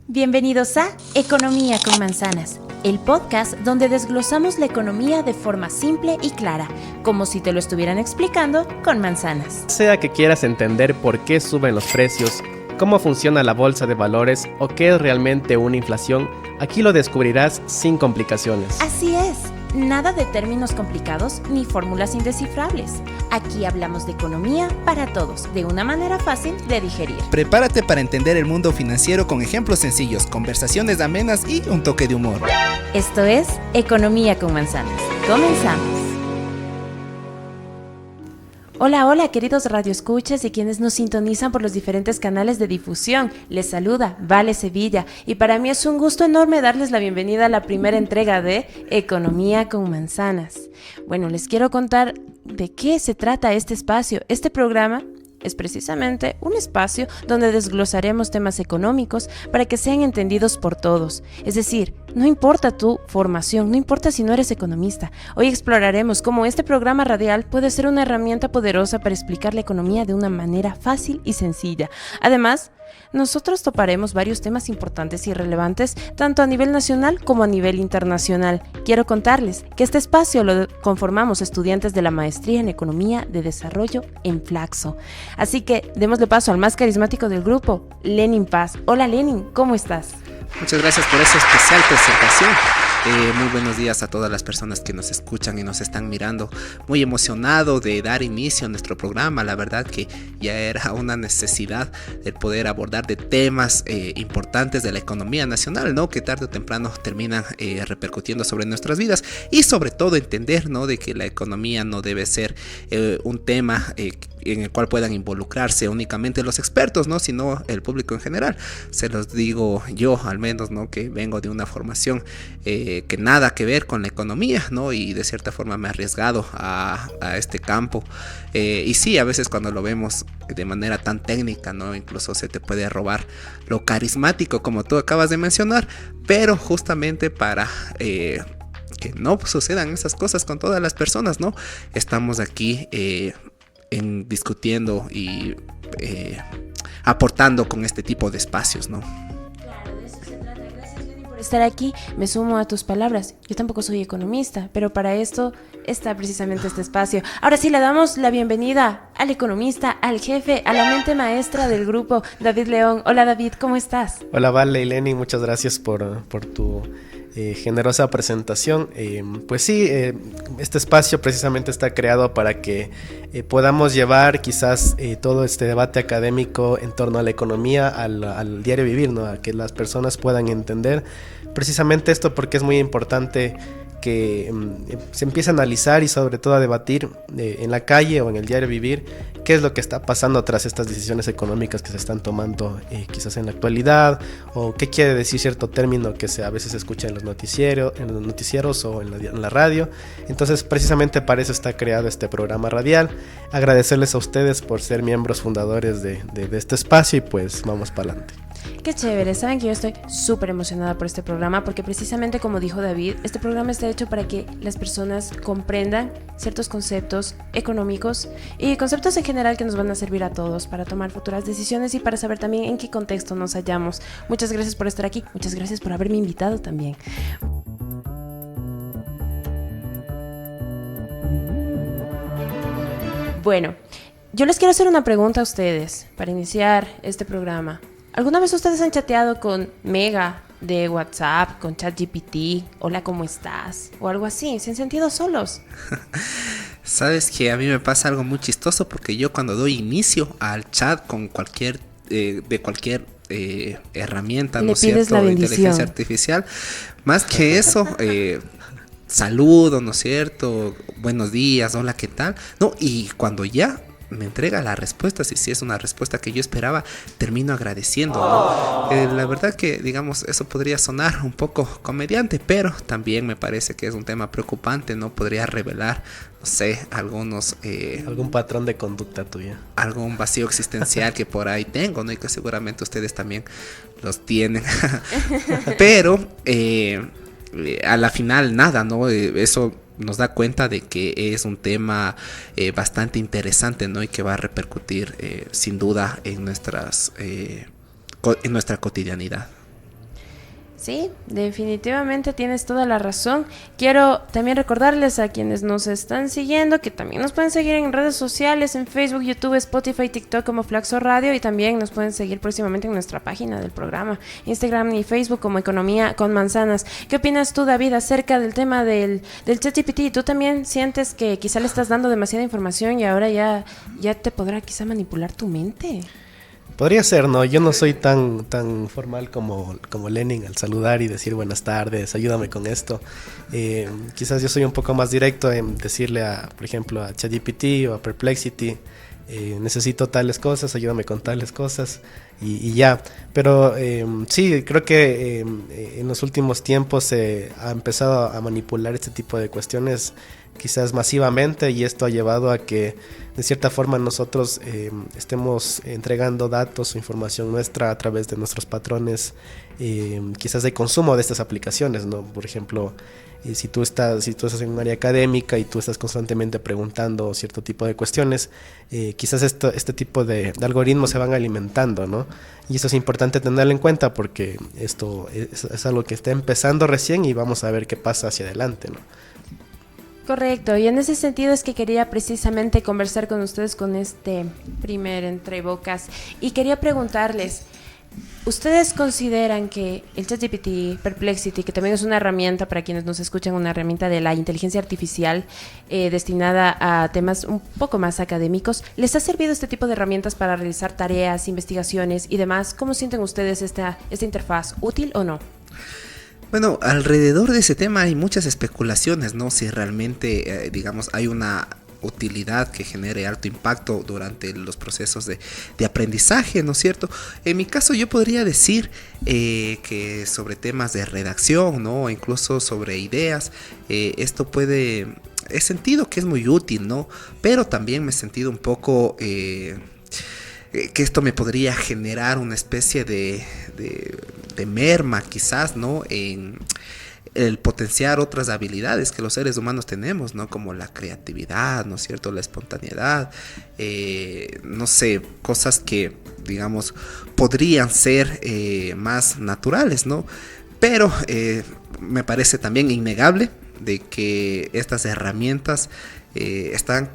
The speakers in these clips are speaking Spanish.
Bienvenidos a Economía con Manzanas, el podcast donde desglosamos la economía de forma simple y clara, como si te lo estuvieran explicando con manzanas. Sea que quieras entender por qué suben los precios, cómo funciona la bolsa de valores o qué es realmente una inflación, aquí lo descubrirás sin complicaciones. Así es, nada de términos complicados ni fórmulas indescifrables. Aquí hablamos de economía para todos, de una manera fácil de digerir. Prepárate para entender el mundo financiero con ejemplos sencillos, conversaciones amenas y un toque de humor. Esto es Economía con Manzanas. Comenzamos. Hola queridos radioescuchas y quienes nos sintonizan por los diferentes canales de difusión. Les saluda Vale Sevilla y para mí es un gusto enorme darles la bienvenida a la primera entrega de Economía con Manzanas. Bueno, les quiero contar de qué se trata este espacio. Este programa es precisamente un espacio donde desglosaremos temas económicos para que sean entendidos por todos. Es decir, no importa tu formación, no importa si no eres economista. Hoy exploraremos cómo este programa radial puede ser una herramienta poderosa para explicar la economía de una manera fácil y sencilla. Además, nosotros toparemos varios temas importantes y relevantes, tanto a nivel nacional como a nivel internacional. Quiero contarles que este espacio lo conformamos estudiantes de la Maestría en Economía de Desarrollo en Flaxo. Así que démosle paso al más carismático del grupo, Lenin Paz. Hola Lenin, ¿cómo estás? Muchas gracias por esa especial presentación. Muy buenos días a todas las personas que nos escuchan y nos están mirando. Muy emocionado de dar inicio a nuestro programa. La verdad que ya era una necesidad el poder abordar de temas importantes de la economía nacional, ¿no? Que tarde o temprano terminan repercutiendo sobre nuestras vidas y sobre todo entender, ¿no? De que la economía no debe ser un tema en el cual puedan involucrarse únicamente los expertos, ¿no? Sino el público en general. Se los digo yo, al menos, ¿no? Que vengo de una formación que nada que ver con la economía, ¿no? Y de cierta forma me he arriesgado a este campo. Y sí, a veces cuando lo vemos de manera tan técnica, ¿no? Incluso se te puede robar lo carismático, como tú acabas de mencionar, pero justamente para que no sucedan esas cosas con todas las personas, ¿no? Estamos aquí discutiendo y aportando con este tipo de espacios, ¿no? Claro, de eso se trata. Gracias, Lenin, por estar aquí. Me sumo a tus palabras. Yo tampoco soy economista, pero para esto está precisamente este espacio. Ahora sí, le damos la bienvenida al economista, al jefe, a la mente maestra del grupo, David León. Hola David, ¿cómo estás? Hola Vale y Lenin, muchas gracias por tu generosa presentación. Pues sí, este espacio precisamente está creado para que podamos llevar quizás todo este debate académico en torno a la economía al diario vivir, ¿no? A que las personas puedan entender precisamente esto, porque es muy importante que se empiece a analizar y sobre todo a debatir en la calle o en el diario vivir qué es lo que está pasando tras estas decisiones económicas que se están tomando quizás en la actualidad, o qué quiere decir cierto término que a veces se escucha en los noticieros o en la radio. Entonces precisamente para eso está creado este programa radial. Agradecerles a ustedes por ser miembros fundadores de este espacio y pues vamos para adelante. Qué chévere, saben que yo estoy súper emocionada por este programa porque precisamente como dijo David, este programa está hecho para que las personas comprendan ciertos conceptos económicos y conceptos en general que nos van a servir a todos para tomar futuras decisiones y para saber también en qué contexto nos hallamos. Muchas gracias por estar aquí, muchas gracias por haberme invitado también. Bueno, yo les quiero hacer una pregunta a ustedes para iniciar este programa. ¿Alguna vez ustedes han chateado con Mega de WhatsApp, con ChatGPT, hola, ¿cómo estás? O algo así, se han sentido solos? Sabes que a mí me pasa algo muy chistoso porque yo cuando doy inicio al chat con cualquier herramienta, ¿no es cierto?, de inteligencia artificial, más que eso, saludo, ¿no es cierto?, buenos días, hola, ¿qué tal? No, y cuando ya me entrega la respuesta, si es una respuesta que yo esperaba, termino agradeciendo, ¿no? La verdad que, digamos, eso podría sonar un poco comediante, pero también me parece que es un tema preocupante, ¿no? Podría revelar, no sé, algún patrón de conducta tuya, algún vacío existencial que por ahí tengo, ¿no? Y que seguramente ustedes también los tienen. Pero a la final nada, ¿no? Eso nos da cuenta de que es un tema bastante interesante, ¿no? Y que va a repercutir sin duda en nuestra cotidianidad. Sí, definitivamente tienes toda la razón. Quiero también recordarles a quienes nos están siguiendo que también nos pueden seguir en redes sociales, en Facebook, YouTube, Spotify, TikTok como Flaxo Radio, y también nos pueden seguir próximamente en nuestra página del programa, Instagram y Facebook como Economía con Manzanas. ¿Qué opinas tú, David, acerca del tema del ChatGPT? ¿Tú también sientes que quizá le estás dando demasiada información y ahora ya te podrá quizá manipular tu mente? Podría ser, ¿no? Yo no soy tan formal como Lenin al saludar y decir buenas tardes, ayúdame con esto. Quizás yo soy un poco más directo en decirle, por ejemplo, a ChatGPT o a Perplexity, necesito tales cosas, ayúdame con tales cosas y ya. Pero sí, creo que en los últimos tiempos se ha empezado a manipular este tipo de cuestiones quizás masivamente, y esto ha llevado a que de cierta forma nosotros estemos entregando datos o información nuestra a través de nuestros patrones quizás de consumo de estas aplicaciones, ¿no? Por ejemplo, si tú estás en un área académica y tú estás constantemente preguntando cierto tipo de cuestiones, quizás este tipo de algoritmos se van alimentando, ¿no? Y eso es importante tenerlo en cuenta porque esto es algo que está empezando recién y vamos a ver qué pasa hacia adelante, ¿no? Correcto, y en ese sentido es que quería precisamente conversar con ustedes con este primer entrebocas y quería preguntarles, ¿ustedes consideran que el ChatGPT, Perplexity, que también es una herramienta para quienes nos escuchan, una herramienta de la inteligencia artificial destinada a temas un poco más académicos, les ha servido este tipo de herramientas para realizar tareas, investigaciones y demás? ¿Cómo sienten ustedes esta interfaz? ¿Útil o no? Bueno, alrededor de ese tema hay muchas especulaciones, ¿no? Si realmente, digamos, hay una utilidad que genere alto impacto durante los procesos de aprendizaje, ¿no es cierto? En mi caso yo podría decir que sobre temas de redacción, ¿no? O incluso sobre ideas, esto puede... He sentido que es muy útil, ¿no? Pero también me he sentido un poco... que esto me podría generar una especie de merma quizás, ¿no? En el potenciar otras habilidades que los seres humanos tenemos, ¿no? Como la creatividad, ¿no es cierto? La espontaneidad, no sé, cosas que, digamos, podrían ser más naturales, ¿no? Pero me parece también innegable de que estas herramientas están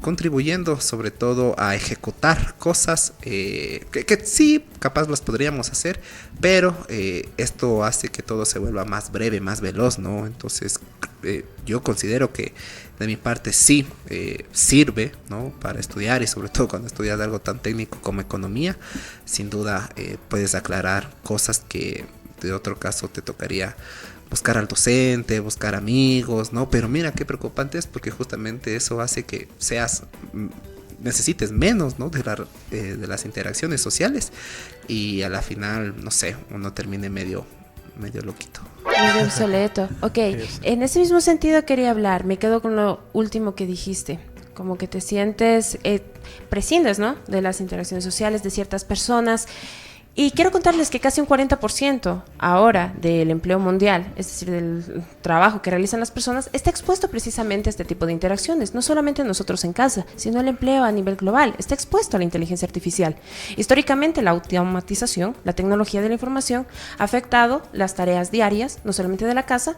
contribuyendo sobre todo a ejecutar cosas que sí, capaz las podríamos hacer, pero esto hace que todo se vuelva más breve, más veloz, ¿no? Entonces yo considero que de mi parte sí sirve, ¿no? Para estudiar, y sobre todo cuando estudias algo tan técnico como economía, sin duda puedes aclarar cosas que de otro caso te tocaría buscar al docente, buscar amigos, ¿no? Pero mira qué preocupante es, porque justamente eso hace que necesites menos, ¿no? De las interacciones sociales, y a la final, no sé, uno termine medio loquito. Medio obsoleto. Ok, en ese mismo sentido quería hablar, me quedo con lo último que dijiste, como que te sientes, prescindes, ¿no? De las interacciones sociales de ciertas personas. Y quiero contarles que casi un 40% ahora del empleo mundial, es decir, del trabajo que realizan las personas, está expuesto precisamente a este tipo de interacciones. No solamente nosotros en casa, sino el empleo a nivel global está expuesto a la inteligencia artificial. Históricamente, la automatización, la tecnología de la información, ha afectado las tareas diarias, no solamente de la casa,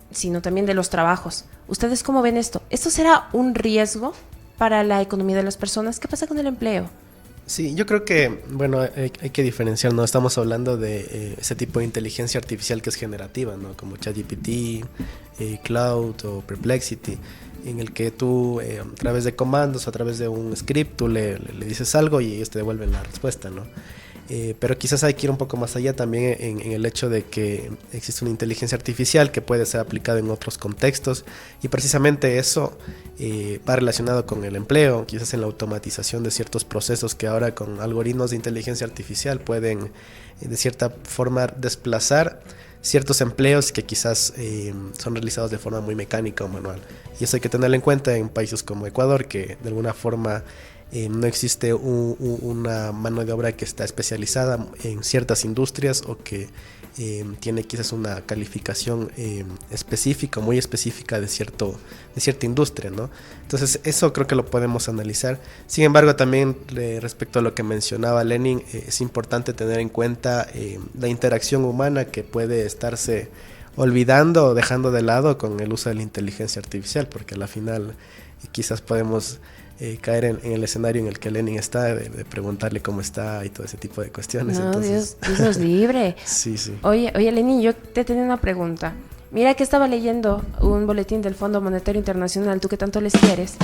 sino también de los trabajos. ¿Ustedes cómo ven esto? ¿Esto será un riesgo para la economía de las personas? ¿Qué pasa con el empleo? Sí, yo creo que, bueno, hay que diferenciar, ¿no? Estamos hablando de ese tipo de inteligencia artificial que es generativa, ¿no? Como ChatGPT, Cloud o Perplexity, en el que tú a través de comandos o a través de un script tú le dices algo y ellos te devuelven la respuesta, ¿no? Pero quizás hay que ir un poco más allá también en el hecho de que existe una inteligencia artificial que puede ser aplicada en otros contextos, y precisamente eso va relacionado con el empleo, quizás en la automatización de ciertos procesos que ahora con algoritmos de inteligencia artificial pueden de cierta forma desplazar ciertos empleos que quizás son realizados de forma muy mecánica o manual. Y eso hay que tenerlo en cuenta en países como Ecuador, que de alguna forma no existe una mano de obra que está especializada en ciertas industrias o que tiene quizás una calificación específica, muy específica de cierta industria, ¿no? Entonces eso creo que lo podemos analizar. Sin embargo, también respecto a lo que mencionaba Lenin, es importante tener en cuenta la interacción humana que puede estarse olvidando o dejando de lado con el uso de la inteligencia artificial, porque a la final quizás podemos caer en el escenario en el que Lenin está, de preguntarle cómo está y todo ese tipo de cuestiones. No, Entonces, Dios nos libre. Sí. Oye, Lenin, yo te tenía una pregunta. Mira que estaba leyendo un boletín del Fondo Monetario Internacional, tú que tanto les quieres,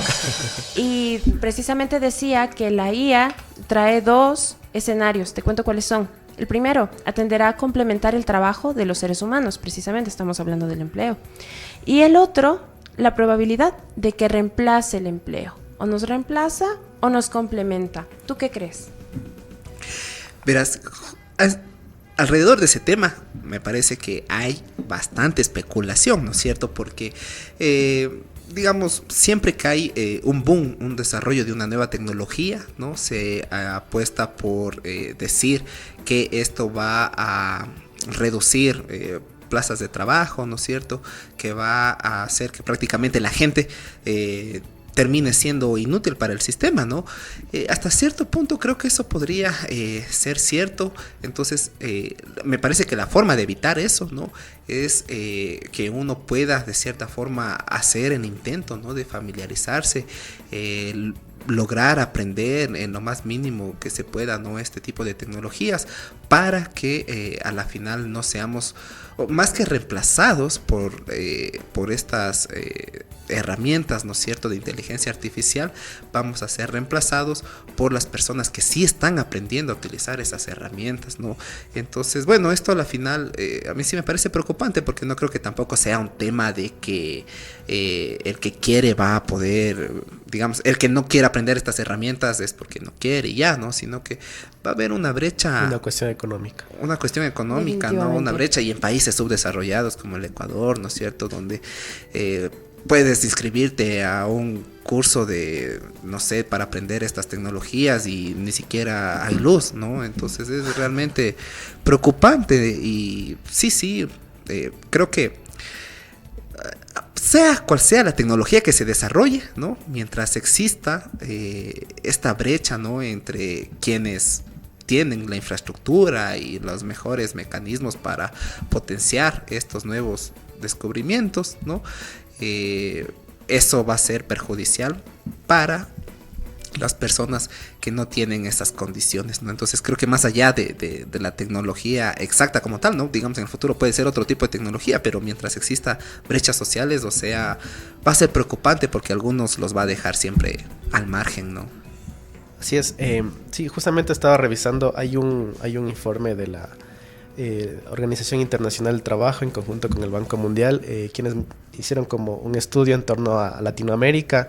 y precisamente decía que la IA trae 2 escenarios, te cuento cuáles son. El primero, atenderá a complementar el trabajo de los seres humanos, precisamente estamos hablando del empleo. Y el otro, la probabilidad de que reemplace el empleo. O nos reemplaza o nos complementa. ¿Tú qué crees? Verás, alrededor de ese tema me parece que hay bastante especulación, ¿no es cierto? Porque, digamos, siempre que hay un boom, un desarrollo de una nueva tecnología, ¿no? Se apuesta por decir que esto va a reducir plazas de trabajo, ¿no es cierto? Que va a hacer que prácticamente la gente termine siendo inútil para el sistema, ¿no? Hasta cierto punto creo que eso podría ser cierto. Entonces me parece que la forma de evitar eso, ¿no? Es que uno pueda de cierta forma hacer el intento, ¿no? De familiarizarse, lograr aprender en lo más mínimo que se pueda, ¿no? Este tipo de tecnologías para que a la final no seamos más que reemplazados por estas herramientas, ¿no es cierto?, de inteligencia artificial. Vamos a ser reemplazados por las personas que sí están aprendiendo a utilizar esas herramientas, ¿no? Entonces, bueno, esto a la final a mí sí me parece preocupante, porque no creo que tampoco sea un tema de que el que quiere va a poder, digamos, el que no quiere aprender estas herramientas es porque no quiere y ya, ¿no? Sino que va a haber una brecha. Una cuestión económica. Una cuestión económica, ¿no? Una brecha, y en países subdesarrollados como el Ecuador, ¿no es cierto?, donde puedes inscribirte a un curso de, no sé, para aprender estas tecnologías y ni siquiera hay luz, ¿no? Entonces es realmente preocupante y sí, creo que sea cual sea la tecnología que se desarrolle, ¿no? Mientras exista esta brecha, ¿no?, entre quienes tienen la infraestructura y los mejores mecanismos para potenciar estos nuevos descubrimientos, ¿no? Eso va a ser perjudicial para las personas que no tienen esas condiciones, ¿no? Entonces creo que más allá de la tecnología exacta como tal, ¿no? Digamos, en el futuro puede ser otro tipo de tecnología, pero mientras exista brechas sociales, o sea, va a ser preocupante porque algunos los va a dejar siempre al margen, ¿no? Así es. Sí, justamente estaba revisando, hay un informe de la Organización Internacional del Trabajo en conjunto con el Banco Mundial, quienes hicieron como un estudio en torno a Latinoamérica,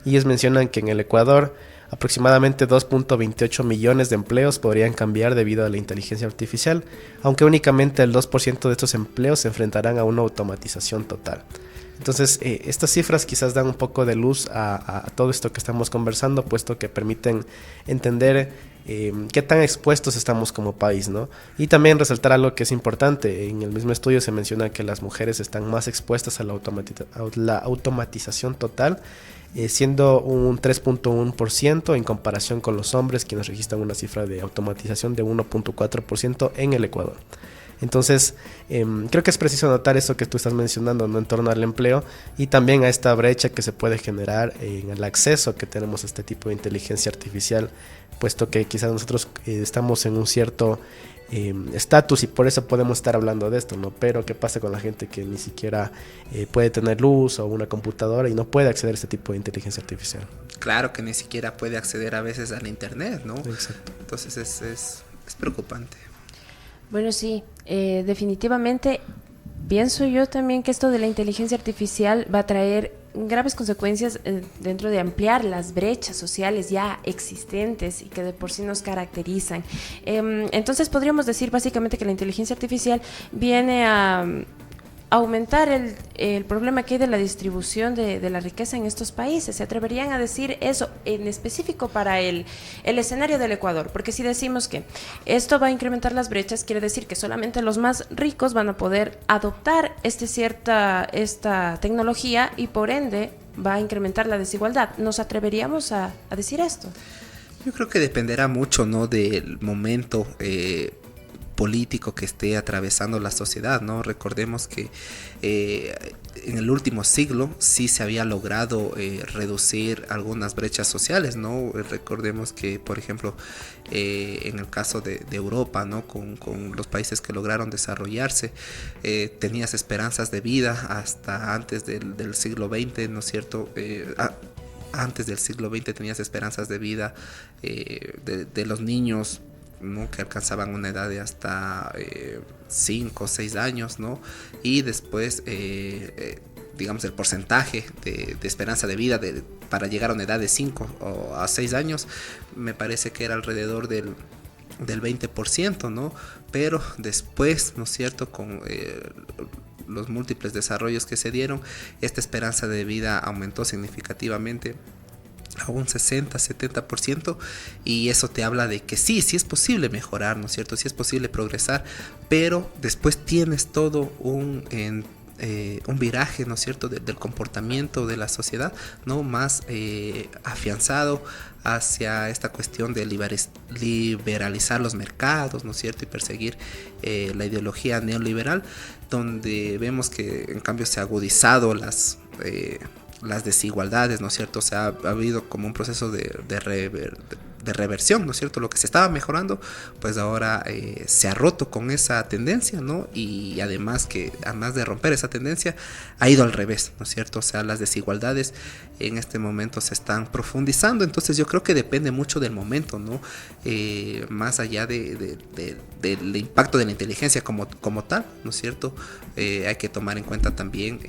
y ellos mencionan que en el Ecuador aproximadamente 2.28 millones de empleos podrían cambiar debido a la inteligencia artificial, aunque únicamente el 2% de estos empleos se enfrentarán a una automatización total. Entonces, estas cifras quizás dan un poco de luz a todo esto que estamos conversando, puesto que permiten entender qué tan expuestos estamos como país, ¿no? Y también resaltar algo que es importante. En el mismo estudio se menciona que las mujeres están más expuestas a la automatización total, siendo un 3.1% en comparación con los hombres, quienes registran una cifra de automatización de 1.4% en el Ecuador. Entonces, creo que es preciso notar eso que tú estás mencionando, ¿no?, en torno al empleo y también a esta brecha que se puede generar en el acceso que tenemos a este tipo de inteligencia artificial, puesto que quizás nosotros estamos en un cierto estatus y por eso podemos estar hablando de esto, ¿no? Pero ¿qué pasa con la gente que ni siquiera puede tener luz o una computadora y no puede acceder a este tipo de inteligencia artificial? Claro que ni siquiera puede acceder a veces al internet, ¿no? Exacto. Entonces es preocupante. Bueno, sí, definitivamente pienso yo también que esto de la inteligencia artificial va a traer graves consecuencias dentro de ampliar las brechas sociales ya existentes y que de por sí nos caracterizan. Entonces podríamos decir básicamente que la inteligencia artificial viene a aumentar el problema que hay de la distribución de la riqueza en estos países. ¿Se atreverían a decir eso en específico para el escenario del Ecuador? Porque si decimos que esto va a incrementar las brechas, quiere decir que solamente los más ricos van a poder adoptar esta tecnología y por ende va a incrementar la desigualdad. ¿Nos atreveríamos a decir esto? Yo creo que dependerá mucho, ¿no?, del momento político que esté atravesando la sociedad, ¿no? Recordemos que en el último siglo sí se había logrado reducir algunas brechas sociales, ¿no? Recordemos que, por ejemplo, en el caso de Europa, ¿no?, con los países que lograron desarrollarse, tenías esperanzas de vida hasta antes del siglo XX, ¿no es cierto? Antes del siglo XX tenías esperanzas de vida de los niños, ¿no?, que alcanzaban una edad de hasta 5 o 6 años, ¿no? Y después, digamos, el porcentaje de esperanza de vida para llegar a una edad de 5 o a 6 años, me parece que era alrededor del 20%, ¿no? Pero después, ¿no es cierto?, con los múltiples desarrollos que se dieron, esta esperanza de vida aumentó significativamente a un 60-70%, y eso te habla de que sí es posible mejorar, ¿no es cierto? Sí es posible progresar, pero después tienes todo un viraje, ¿no es cierto?, del comportamiento de la sociedad, ¿no?, más afianzado hacia esta cuestión de liberalizar los mercados, ¿no es cierto?, y perseguir la ideología neoliberal, donde vemos que en cambio se ha agudizado las desigualdades, ¿no es cierto? O sea, ha habido como un proceso de reversión, ¿no es cierto? Lo que se estaba mejorando, pues ahora se ha roto con esa tendencia, ¿no? Y además de romper esa tendencia, ha ido al revés, ¿no es cierto? O sea, las desigualdades en este momento se están profundizando. Entonces yo creo que depende mucho del momento, ¿no? Más allá del impacto de la inteligencia como tal, ¿no es cierto? Hay que tomar en cuenta también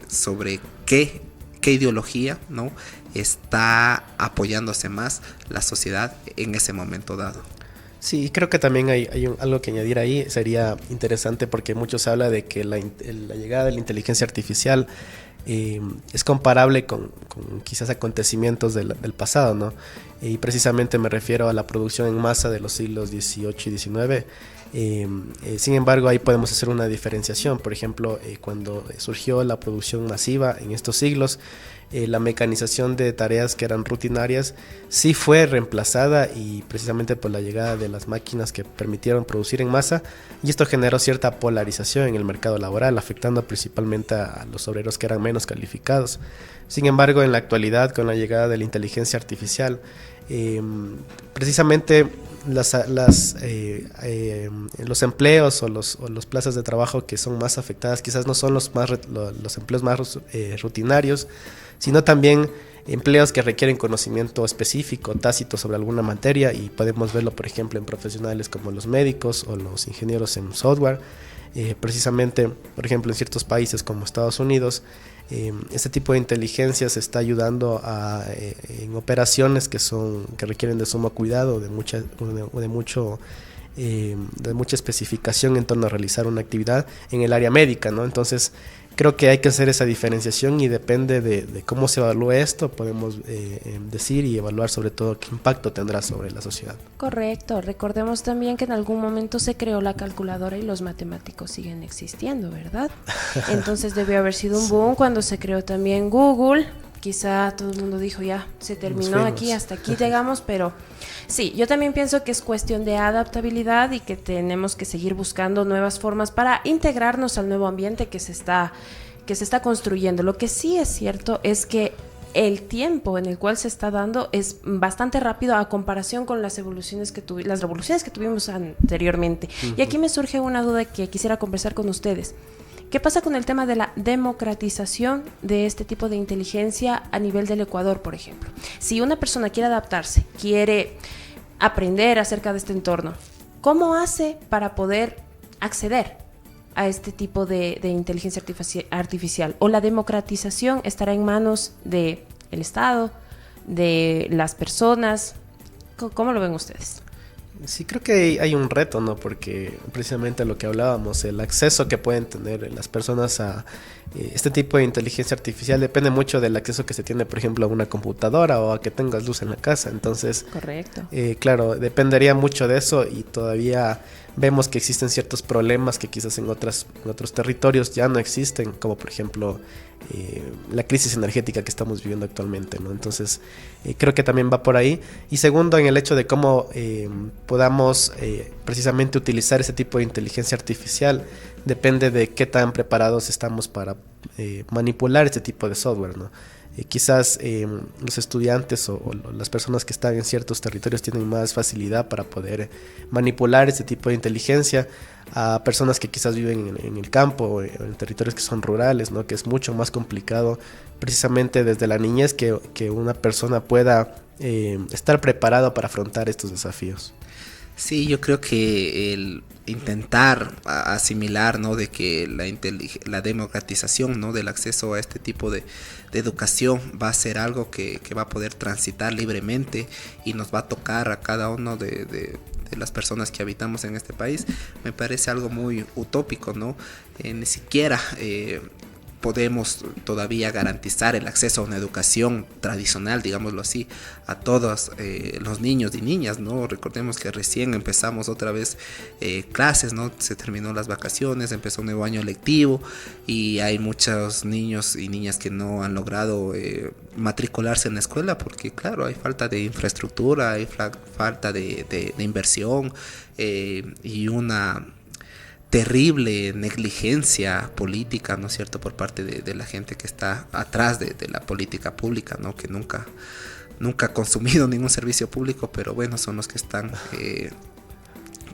sobre qué ideología, ¿no?, está apoyándose más la sociedad en ese momento dado. Sí, creo que también hay algo que añadir ahí. Sería interesante porque muchos hablan de que la llegada de la inteligencia artificial es comparable con quizás acontecimientos del pasado, ¿no? Y precisamente me refiero a la producción en masa de los siglos XVIII y XIX. Sin embargo, ahí podemos hacer una diferenciación. Por ejemplo, cuando surgió la producción masiva en estos siglos, la mecanización de tareas que eran rutinarias sí fue reemplazada, y precisamente por la llegada de las máquinas que permitieron producir en masa, y esto generó cierta polarización en el mercado laboral, afectando principalmente a los obreros que eran menos calificados. Sin embargo, en la actualidad, con la llegada de la inteligencia artificial, precisamente los empleos o los plazas de trabajo que son más afectadas quizás no son los empleos más rutinarios, sino también empleos que requieren conocimiento específico, tácito sobre alguna materia, y podemos verlo, por ejemplo, en profesionales como los médicos o los ingenieros en software. Precisamente, por ejemplo, en ciertos países como Estados Unidos, este tipo de inteligencia se está ayudando en operaciones que requieren de sumo cuidado, de mucha especificación en torno a realizar una actividad en el área médica, ¿no? Entonces, creo que hay que hacer esa diferenciación, y depende de cómo se evalúe esto, podemos decir y evaluar sobre todo qué impacto tendrá sobre la sociedad. Correcto. Recordemos también que en algún momento se creó la calculadora y los matemáticos siguen existiendo, ¿verdad? Entonces debió haber sido un boom cuando se creó también Google. Quizá todo el mundo dijo, ya, se terminó aquí, hasta aquí llegamos, pero sí, yo también pienso que es cuestión de adaptabilidad y que tenemos que seguir buscando nuevas formas para integrarnos al nuevo ambiente que se está construyendo. Lo que sí es cierto es que el tiempo en el cual se está dando es bastante rápido a comparación con las revoluciones que tuvimos anteriormente. Uh-huh. Y aquí me surge una duda que quisiera conversar con ustedes. ¿Qué pasa con el tema de la democratización de este tipo de inteligencia a nivel del Ecuador, por ejemplo? Si una persona quiere adaptarse, quiere aprender acerca de este entorno, ¿cómo hace para poder acceder a este tipo de inteligencia artificial? ¿O la democratización estará en manos del Estado, de las personas? ¿Cómo lo ven ustedes? Sí, creo que hay un reto, ¿no? Porque precisamente lo que hablábamos, el acceso que pueden tener las personas a este tipo de inteligencia artificial depende mucho del acceso que se tiene, por ejemplo, a una computadora o a que tengas luz en la casa. Entonces, Correcto. claro, dependería mucho de eso y todavía vemos que existen ciertos problemas que quizás en otros territorios ya no existen, como por ejemplo la crisis energética que estamos viviendo actualmente, ¿no? Entonces creo que también va por ahí. Y segundo, en el hecho de cómo podamos precisamente utilizar ese tipo de inteligencia artificial, depende de qué tan preparados estamos para manipular este tipo de software, ¿no? Quizás los estudiantes o las personas que están en ciertos territorios tienen más facilidad para poder manipular este tipo de inteligencia a personas que quizás viven en el campo o en territorios que son rurales, ¿no? Que es mucho más complicado precisamente desde la niñez que una persona pueda estar preparado para afrontar estos desafíos. Sí, yo creo que el intentar asimilar, ¿no? De que la democratización, ¿no? Del acceso a este tipo de educación va a ser algo que va a poder transitar libremente y nos va a tocar a cada uno de las personas que habitamos en este país, me parece algo muy utópico, ¿no? Ni siquiera podemos todavía garantizar el acceso a una educación tradicional, digámoslo así, a todos los niños y niñas, ¿no? Recordemos que recién empezamos otra vez clases, ¿no? Se terminó las vacaciones, empezó un nuevo año lectivo y hay muchos niños y niñas que no han logrado matricularse en la escuela porque, claro, hay falta de infraestructura, hay falta de inversión y una terrible negligencia política, ¿no es cierto?, por parte de la gente que está atrás de la política pública, ¿no?, que nunca ha consumido ningún servicio público, pero bueno, son los que están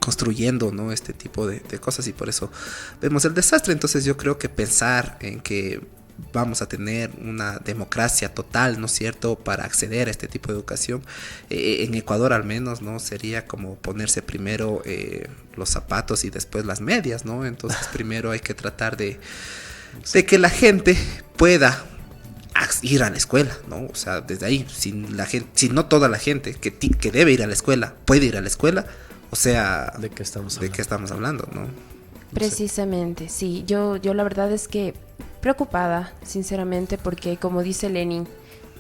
construyendo, ¿no?, este tipo de cosas y por eso vemos el desastre. Entonces yo creo que pensar en que vamos a tener una democracia total, ¿no es cierto?, para acceder a este tipo de educación, en Ecuador al menos, ¿no?, sería como ponerse primero los zapatos y después las medias, ¿no? Entonces primero hay que tratar de que la gente pueda ir a la escuela, ¿no? O sea, desde ahí, si no toda la gente que debe ir a la escuela puede ir a la escuela, o sea, ¿de qué estamos hablando, no? Precisamente, sí. Yo la verdad es que preocupada, sinceramente, porque como dice Lenin,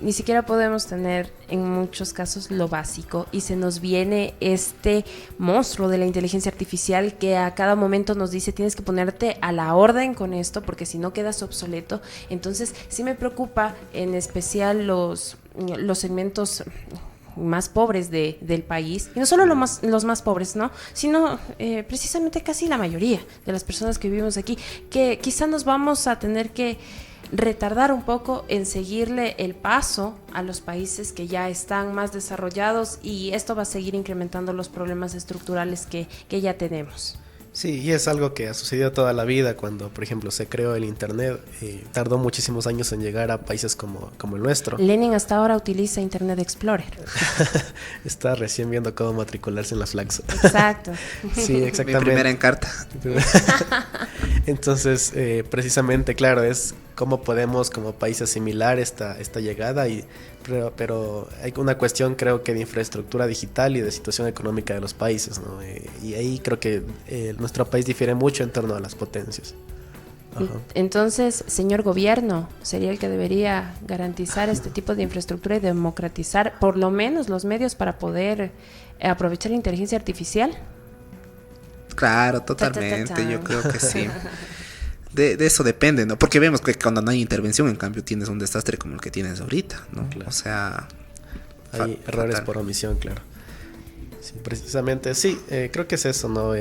ni siquiera podemos tener en muchos casos lo básico y se nos viene este monstruo de la inteligencia artificial que a cada momento nos dice tienes que ponerte a la orden con esto porque si no quedas obsoleto. Entonces sí me preocupa en especial los segmentos más pobres del país, y no solo los más pobres, ¿no?, sino precisamente casi la mayoría de las personas que vivimos aquí, que quizá nos vamos a tener que retardar un poco en seguirle el paso a los países que ya están más desarrollados y esto va a seguir incrementando los problemas estructurales que ya tenemos. Sí, y es algo que ha sucedido toda la vida. Cuando, por ejemplo, se creó el Internet, tardó muchísimos años en llegar a países como el nuestro. Lenin hasta ahora utiliza Internet Explorer. Está recién viendo cómo matricularse en la Flaxo. Exacto. Sí, exactamente. Mi primera Encarta. Entonces, precisamente, claro, es cómo podemos como país asimilar esta llegada pero hay una cuestión, creo que de infraestructura digital y de situación económica de los países, ¿no? Y ahí creo que nuestro país difiere mucho en torno a las potencias. Ajá. Entonces, señor gobierno, sería el que debería garantizar este tipo de infraestructura y democratizar por lo menos los medios para poder aprovechar la inteligencia artificial. Claro, totalmente, yo creo que sí. De eso depende, ¿no? Porque vemos que cuando no hay intervención, en cambio, tienes un desastre como el que tienes ahorita, ¿no? Claro. O sea, hay errores por omisión, claro. Sí, precisamente, sí, creo que es eso, ¿no?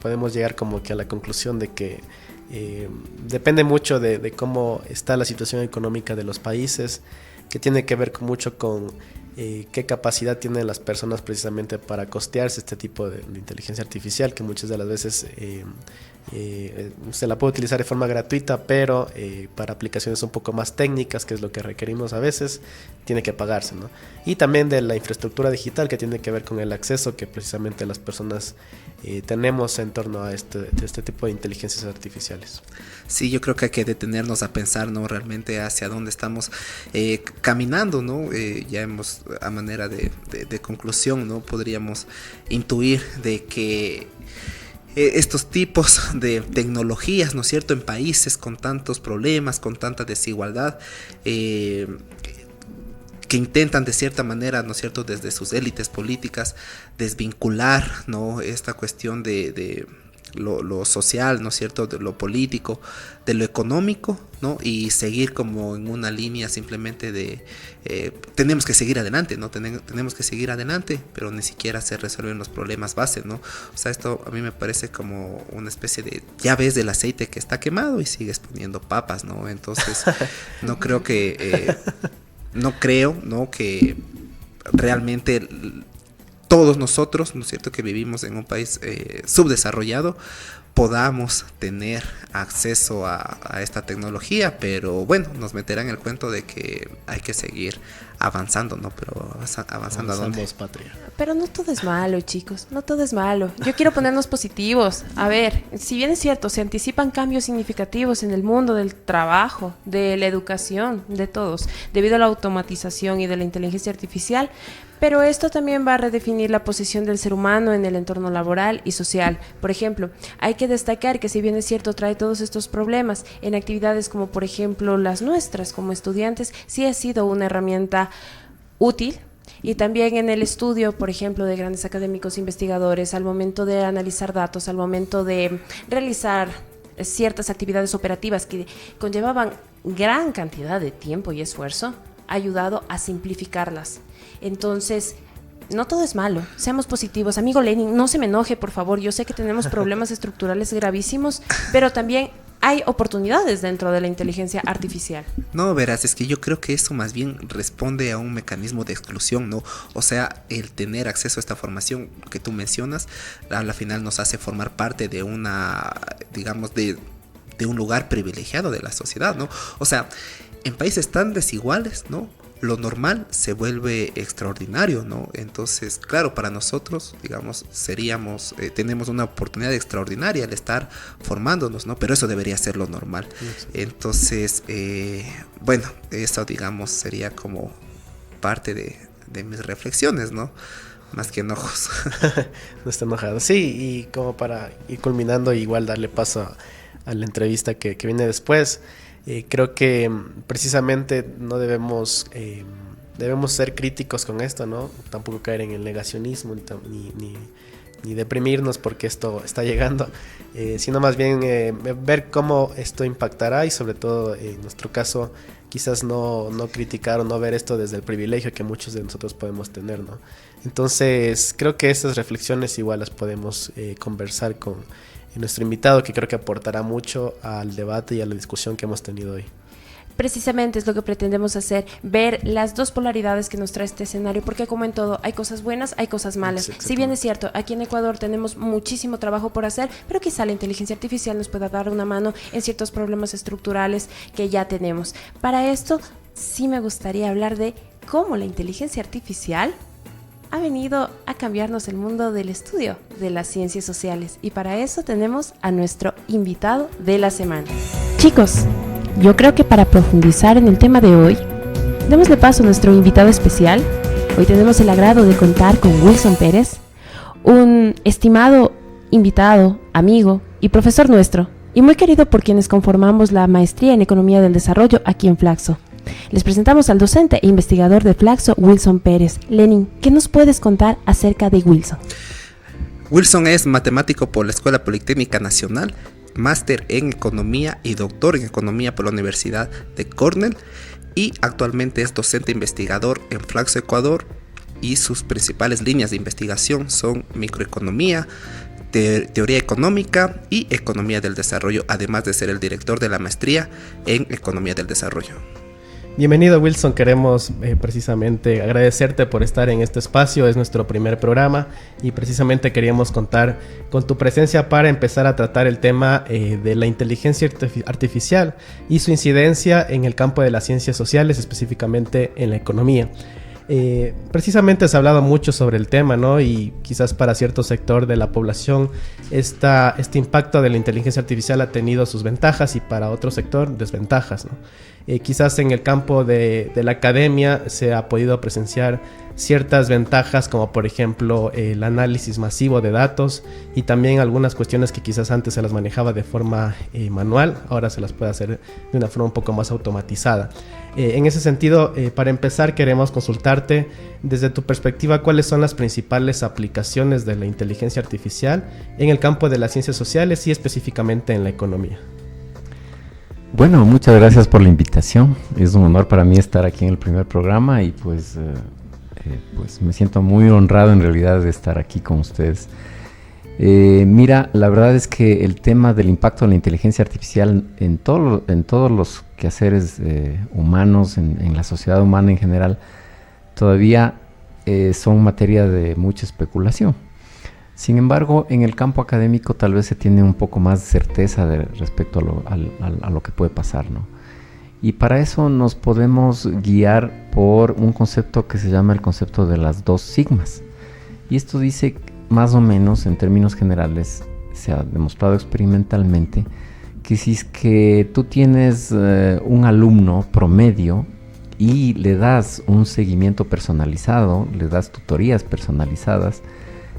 Podemos llegar como que a la conclusión de que depende mucho de cómo está la situación económica de los países, que tiene que ver mucho con qué capacidad tienen las personas precisamente para costearse este tipo de inteligencia artificial, que muchas de las veces Se la puede utilizar de forma gratuita, pero para aplicaciones un poco más técnicas, que es lo que requerimos a veces, tiene que pagarse, ¿no? Y también de la infraestructura digital, que tiene que ver con el acceso que precisamente las personas tenemos en torno a este tipo de inteligencias artificiales. Sí, yo creo que hay que detenernos a pensar, ¿no? Realmente hacia dónde estamos caminando, ¿no? Ya hemos, a manera de conclusión, ¿no? Podríamos intuir de que estos tipos de tecnologías, ¿no es cierto?, en países con tantos problemas, con tanta desigualdad, que intentan de cierta manera, ¿no es cierto?, desde sus élites políticas, desvincular, ¿no?, esta cuestión de lo social, ¿no es cierto?, de lo político, de lo económico, ¿no?, y seguir como en una línea simplemente de tenemos que seguir adelante, ¿no? Tenemos que seguir adelante, pero ni siquiera se resuelven los problemas base, ¿no? O sea, esto a mí me parece como una especie de, ya ves del aceite que está quemado y sigues poniendo papas, ¿no? Entonces, no creo, ¿no?, que realmente todos nosotros, ¿no es cierto?, que vivimos en un país subdesarrollado, podamos tener acceso a esta tecnología, pero bueno, nos meterá en el cuento de que hay que seguir avanzando, ¿no? Pero avanzando a dónde. Patria. Pero no todo es malo, chicos, no todo es malo. Yo quiero ponernos positivos. A ver, si bien es cierto, se anticipan cambios significativos en el mundo del trabajo, de la educación, de todos, debido a la automatización y de la inteligencia artificial, pero esto también va a redefinir la posición del ser humano en el entorno laboral y social. Por ejemplo, hay que destacar que si bien es cierto trae todos estos problemas, en actividades como por ejemplo las nuestras como estudiantes, sí ha sido una herramienta útil. Y también en el estudio, por ejemplo, de grandes académicos investigadores, al momento de analizar datos, al momento de realizar ciertas actividades operativas que conllevaban gran cantidad de tiempo y esfuerzo, ha ayudado a simplificarlas. Entonces, no todo es malo, seamos positivos. Amigo Lenin, no se me enoje, por favor. Yo sé que tenemos problemas estructurales gravísimos, pero también hay oportunidades dentro de la inteligencia artificial. No, verás, es que yo creo que eso más bien responde a un mecanismo de exclusión, ¿no? O sea, el tener acceso a esta formación que tú mencionas, a la final nos hace formar parte de una, digamos, de un lugar privilegiado de la sociedad, ¿no? O sea, en países tan desiguales, ¿no?, lo normal se vuelve extraordinario, ¿no? Entonces, claro, para nosotros, digamos, tenemos una oportunidad extraordinaria al estar formándonos, ¿no? Pero eso debería ser lo normal. Entonces, bueno, eso, digamos, sería como parte de mis reflexiones, ¿no? Más que enojos. No está enojado. Sí, y como para ir culminando, igual darle paso a la entrevista que viene después. Creo que precisamente no debemos ser críticos con esto, ¿no? Tampoco caer en el negacionismo ni deprimirnos porque esto está llegando, sino más bien ver cómo esto impactará y sobre todo en nuestro caso quizás no criticar o no ver esto desde el privilegio que muchos de nosotros podemos tener, ¿no? Entonces creo que estas reflexiones igual las podemos conversar con nuestro invitado, que creo que aportará mucho al debate y a la discusión que hemos tenido hoy. Precisamente es lo que pretendemos hacer, ver las dos polaridades que nos trae este escenario, porque como en todo, hay cosas buenas, hay cosas malas. Si bien es cierto, aquí en Ecuador tenemos muchísimo trabajo por hacer, pero quizá la inteligencia artificial nos pueda dar una mano en ciertos problemas estructurales que ya tenemos. Para esto, sí me gustaría hablar de cómo la inteligencia artificial ha venido a cambiarnos el mundo del estudio de las ciencias sociales. Y para eso tenemos a nuestro invitado de la semana. Chicos, yo creo que para profundizar en el tema de hoy, démosle paso a nuestro invitado especial. Hoy tenemos el agrado de contar con Wilson Pérez, un estimado invitado, amigo y profesor nuestro, y muy querido por quienes conformamos la maestría en Economía del Desarrollo aquí en Flaxo. Les presentamos al docente e investigador de Flaxo, Wilson Pérez. Lenin, ¿qué nos puedes contar acerca de Wilson? Wilson es matemático por la Escuela Politécnica Nacional, máster en Economía y doctor en Economía por la Universidad de Cornell, y actualmente es docente investigador en Flaxo, Ecuador, y sus principales líneas de investigación son microeconomía, teoría económica y economía del desarrollo, además de ser el director de la maestría en Economía del Desarrollo. Bienvenido, Wilson. Queremos precisamente agradecerte por estar en este espacio. Es nuestro primer programa y precisamente queríamos contar con tu presencia para empezar a tratar el tema de la inteligencia artificial y su incidencia en el campo de las ciencias sociales, específicamente en la economía. Precisamente has hablado mucho sobre el tema, ¿no? Y quizás para cierto sector de la población este impacto de la inteligencia artificial ha tenido sus ventajas y para otro sector desventajas, ¿no? Quizás en el campo de la academia se ha podido presenciar ciertas ventajas, como por ejemplo el análisis masivo de datos y también algunas cuestiones que quizás antes se las manejaba de forma manual, ahora se las puede hacer de una forma un poco más automatizada. En ese sentido, para empezar, queremos consultarte desde tu perspectiva cuáles son las principales aplicaciones de la inteligencia artificial en el campo de las ciencias sociales y específicamente en la economía. Bueno, muchas gracias por la invitación. Es un honor para mí estar aquí en el primer programa y pues me siento muy honrado en realidad de estar aquí con ustedes. Mira, la verdad es que el tema del impacto de la inteligencia artificial en todos los quehaceres humanos, en la sociedad humana en general, todavía son materia de mucha especulación. Sin embargo, en el campo académico tal vez se tiene un poco más de certeza respecto a lo que puede pasar, ¿no? Y para eso nos podemos guiar por un concepto que se llama el concepto de las 2 sigmas. Y esto dice, más o menos, en términos generales, se ha demostrado experimentalmente que si es que tú tienes un alumno promedio y le das un seguimiento personalizado, le das tutorías personalizadas,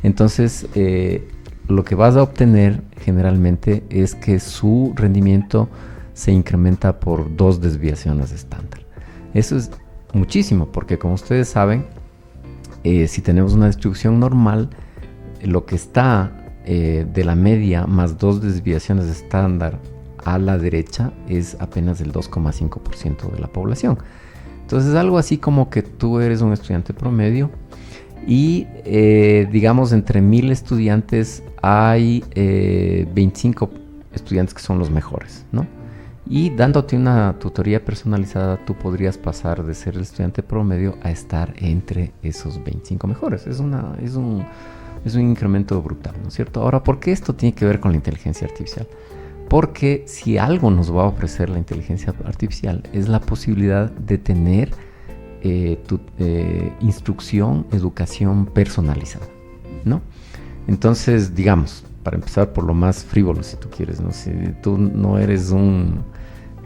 entonces lo que vas a obtener generalmente es que su rendimiento se incrementa por 2 desviaciones estándar. Eso es muchísimo porque, como ustedes saben, si tenemos una distribución normal, lo que está de la media más 2 desviaciones estándar a la derecha es apenas el 2,5% de la población. Entonces, algo así como que tú eres un estudiante promedio y digamos entre 1000 estudiantes hay 25 estudiantes que son los mejores, ¿no? Y dándote una tutoría personalizada tú podrías pasar de ser el estudiante promedio a estar entre esos 25 mejores. Es un incremento brutal, ¿no es cierto? Ahora, ¿por qué esto tiene que ver con la inteligencia artificial? Porque si algo nos va a ofrecer la inteligencia artificial es la posibilidad de tener instrucción, educación personalizada, ¿no? Entonces, digamos, para empezar por lo más frívolo, si tú quieres, ¿no? Si tú no eres un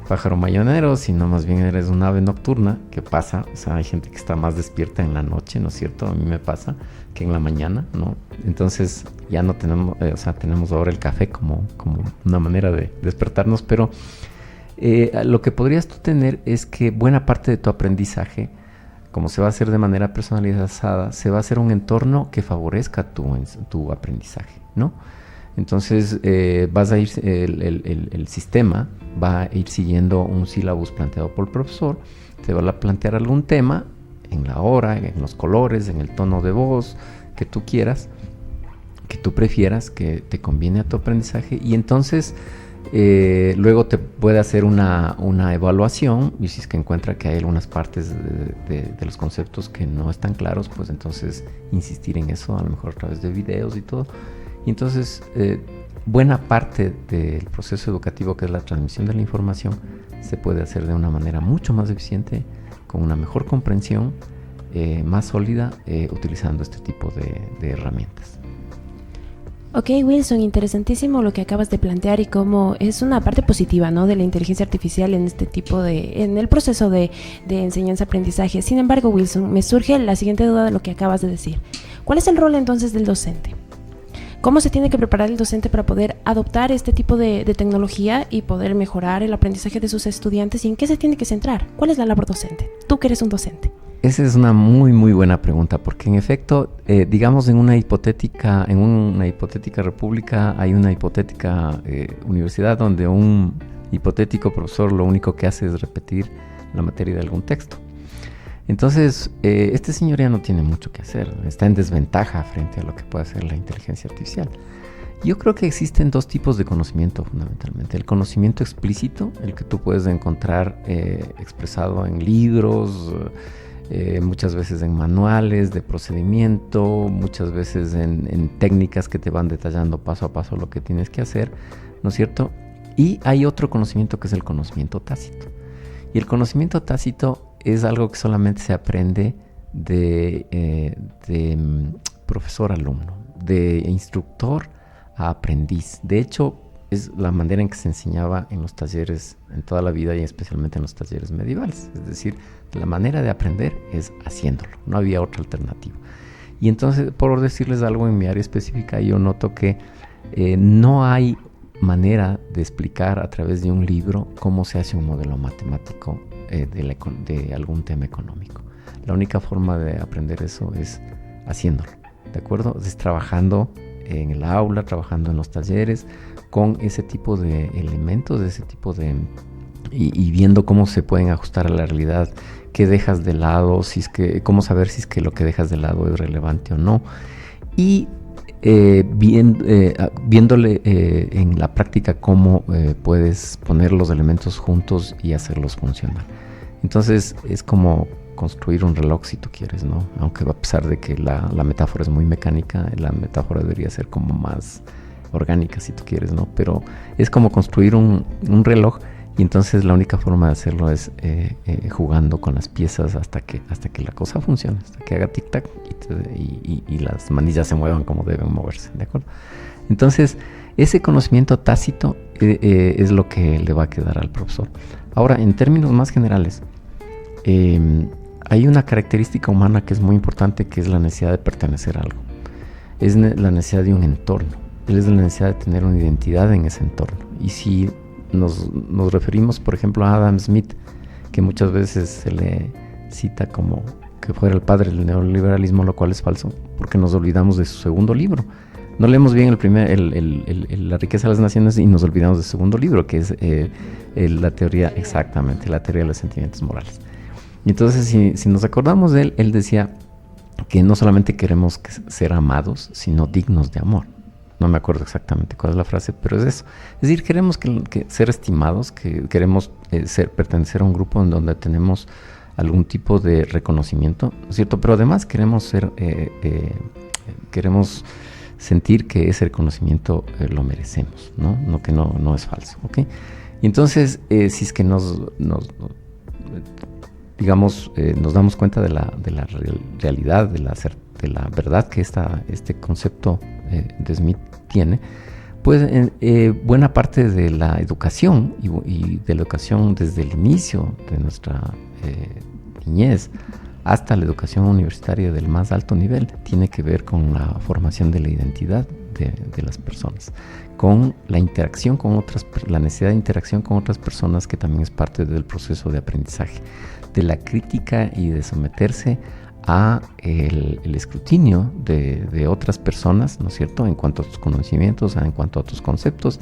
pájaro mañanero, sino más bien eres un ave nocturna, ¿qué pasa? O sea, hay gente que está más despierta en la noche, ¿no es cierto? A mí me pasa que en la mañana, ¿no? Entonces ya no tenemos, tenemos ahora el café como una manera de despertarnos, pero lo que podrías tú tener es que buena parte de tu aprendizaje, como se va a hacer de manera personalizada, se va a hacer un entorno que favorezca tu aprendizaje, ¿no? Entonces vas a ir, el sistema va a ir siguiendo un sílabus planteado por el profesor, te va a plantear algún tema en la hora, en los colores, en el tono de voz que tú quieras, que tú prefieras, que te conviene a tu aprendizaje, y entonces luego te puede hacer una evaluación, y si es que encuentra que hay algunas partes de los conceptos que no están claros, pues entonces insistir en eso, a lo mejor a través de videos y todo. Y entonces buena parte del proceso educativo, que es la transmisión de la información, se puede hacer de una manera mucho más eficiente, con una mejor comprensión, más sólida, utilizando este tipo de herramientas. Ok, Wilson, interesantísimo lo que acabas de plantear y cómo es una parte positiva, ¿no?, de la inteligencia artificial en este tipo en el proceso de enseñanza-aprendizaje. Sin embargo, Wilson, me surge la siguiente duda de lo que acabas de decir. ¿Cuál es el rol entonces del docente? ¿Cómo se tiene que preparar el docente para poder adoptar este tipo de tecnología y poder mejorar el aprendizaje de sus estudiantes? ¿Y en qué se tiene que centrar? ¿Cuál es la labor docente? Tú que eres un docente. Esa es una muy muy buena pregunta, porque en efecto, digamos en una hipotética república hay una hipotética universidad donde un hipotético profesor lo único que hace es repetir la materia de algún texto. Entonces, este señor ya no tiene mucho que hacer, está en desventaja frente a lo que puede hacer la inteligencia artificial. Yo creo que existen dos tipos de conocimiento fundamentalmente. El conocimiento explícito, el que tú puedes encontrar expresado en libros, muchas veces en manuales de procedimiento, muchas veces en técnicas que te van detallando paso a paso lo que tienes que hacer, ¿no es cierto? Y hay otro conocimiento que es el conocimiento tácito. Y el conocimiento tácito es algo que solamente se aprende de profesor-alumno, de instructor a aprendiz. De hecho, es la manera en que se enseñaba en los talleres en toda la vida y especialmente en los talleres medievales. Es decir, la manera de aprender es haciéndolo, no había otra alternativa. Y entonces, por decirles algo en mi área específica, yo noto que no hay manera de explicar a través de un libro cómo se hace un modelo matemático de algún tema económico. La única forma de aprender eso es haciéndolo, ¿de acuerdo? Es trabajando en el aula, trabajando en los talleres, con ese tipo de elementos, y viendo cómo se pueden ajustar a la realidad, qué dejas de lado, cómo saber si es que lo que dejas de lado es relevante o no. Y viéndole en la práctica cómo puedes poner los elementos juntos y hacerlos funcionar. Entonces es como construir un reloj si tú quieres, ¿no? Aunque a pesar de que la metáfora es muy mecánica, la metáfora debería ser como más orgánica si tú quieres, ¿no? Pero es como construir un reloj, y entonces la única forma de hacerlo es jugando con las piezas hasta que la cosa funcione, hasta que haga tic-tac y las manillas se muevan como deben moverse, ¿de acuerdo? Entonces, ese conocimiento tácito es lo que le va a quedar al profesor. Ahora, en términos más generales, hay una característica humana que es muy importante, que es la necesidad de pertenecer a algo. Es la necesidad de un entorno. Es la necesidad de tener una identidad en ese entorno. Y si nos referimos, por ejemplo, a Adam Smith, que muchas veces se le cita como que fuera el padre del neoliberalismo, lo cual es falso, porque nos olvidamos de su segundo libro. No leemos bien La riqueza de las naciones y nos olvidamos del segundo libro, que es la teoría, exactamente, la teoría de los sentimientos morales. Y entonces, si nos acordamos de él decía que no solamente queremos ser amados, sino dignos de amor. No me acuerdo exactamente cuál es la frase, pero es eso. Es decir, queremos que ser estimados, que queremos pertenecer a un grupo en donde tenemos algún tipo de reconocimiento, ¿no es cierto? Pero además queremos sentir que ese reconocimiento lo merecemos, ¿no? Que no es falso, ¿ok? Y entonces, si es que nos damos cuenta de la realidad, de la verdad que este concepto de Smith tiene, pues buena parte de la educación y de la educación desde el inicio de nuestra niñez hasta la educación universitaria del más alto nivel tiene que ver con la formación de la identidad de las personas, con la interacción con otras, la necesidad de interacción con otras personas, que también es parte del proceso de aprendizaje, de la crítica y de someterse a el escrutinio de otras personas, ¿no es cierto?, en cuanto a tus conocimientos, en cuanto a tus conceptos,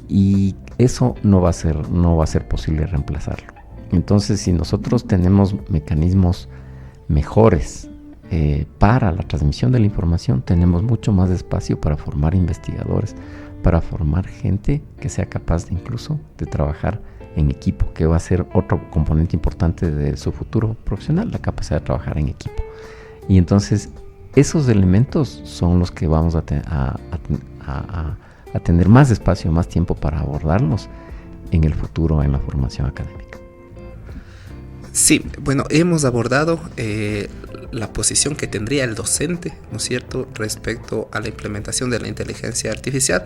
y eso no va a ser posible reemplazarlo. Entonces, si nosotros tenemos mecanismos mejores para la transmisión de la información, tenemos mucho más espacio para formar investigadores, para formar gente que sea capaz incluso de trabajar en equipo, que va a ser otro componente importante de su futuro profesional, la capacidad de trabajar en equipo. Y entonces esos elementos son los que vamos a tener más espacio, más tiempo para abordarlos en el futuro en la formación académica. Sí, bueno, hemos abordado la posición que tendría el docente, ¿no es cierto?, respecto a la implementación de la inteligencia artificial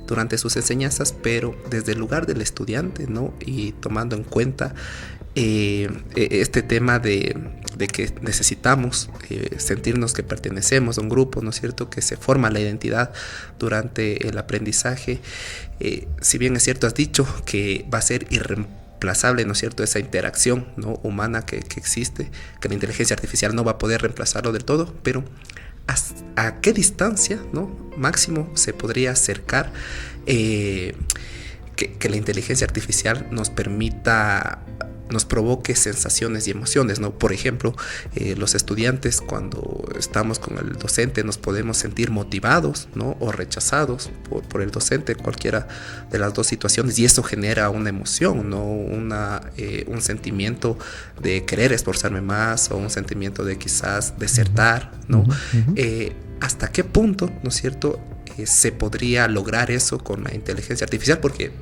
durante sus enseñanzas, pero desde el lugar del estudiante, ¿no?, y tomando en cuenta este tema de que necesitamos sentirnos que pertenecemos a un grupo, ¿no es cierto?, que se forma la identidad durante el aprendizaje. Si bien es cierto, has dicho que va a ser irreemplazable, ¿no es cierto?, esa interacción, ¿no?, humana que existe, que la inteligencia artificial no va a poder reemplazarlo del todo, pero ¿a qué distancia, ¿no?, máximo se podría acercar que la inteligencia artificial nos permita nos provoque sensaciones y emociones, ¿no? Por ejemplo, los estudiantes cuando estamos con el docente nos podemos sentir motivados, ¿no? O rechazados por el docente, cualquiera de las dos situaciones, y eso genera una emoción, ¿no? Un sentimiento de querer esforzarme más o un sentimiento de quizás desertar, ¿no? ¿Hasta qué punto, ¿no es cierto?, se podría lograr eso con la inteligencia artificial? Porque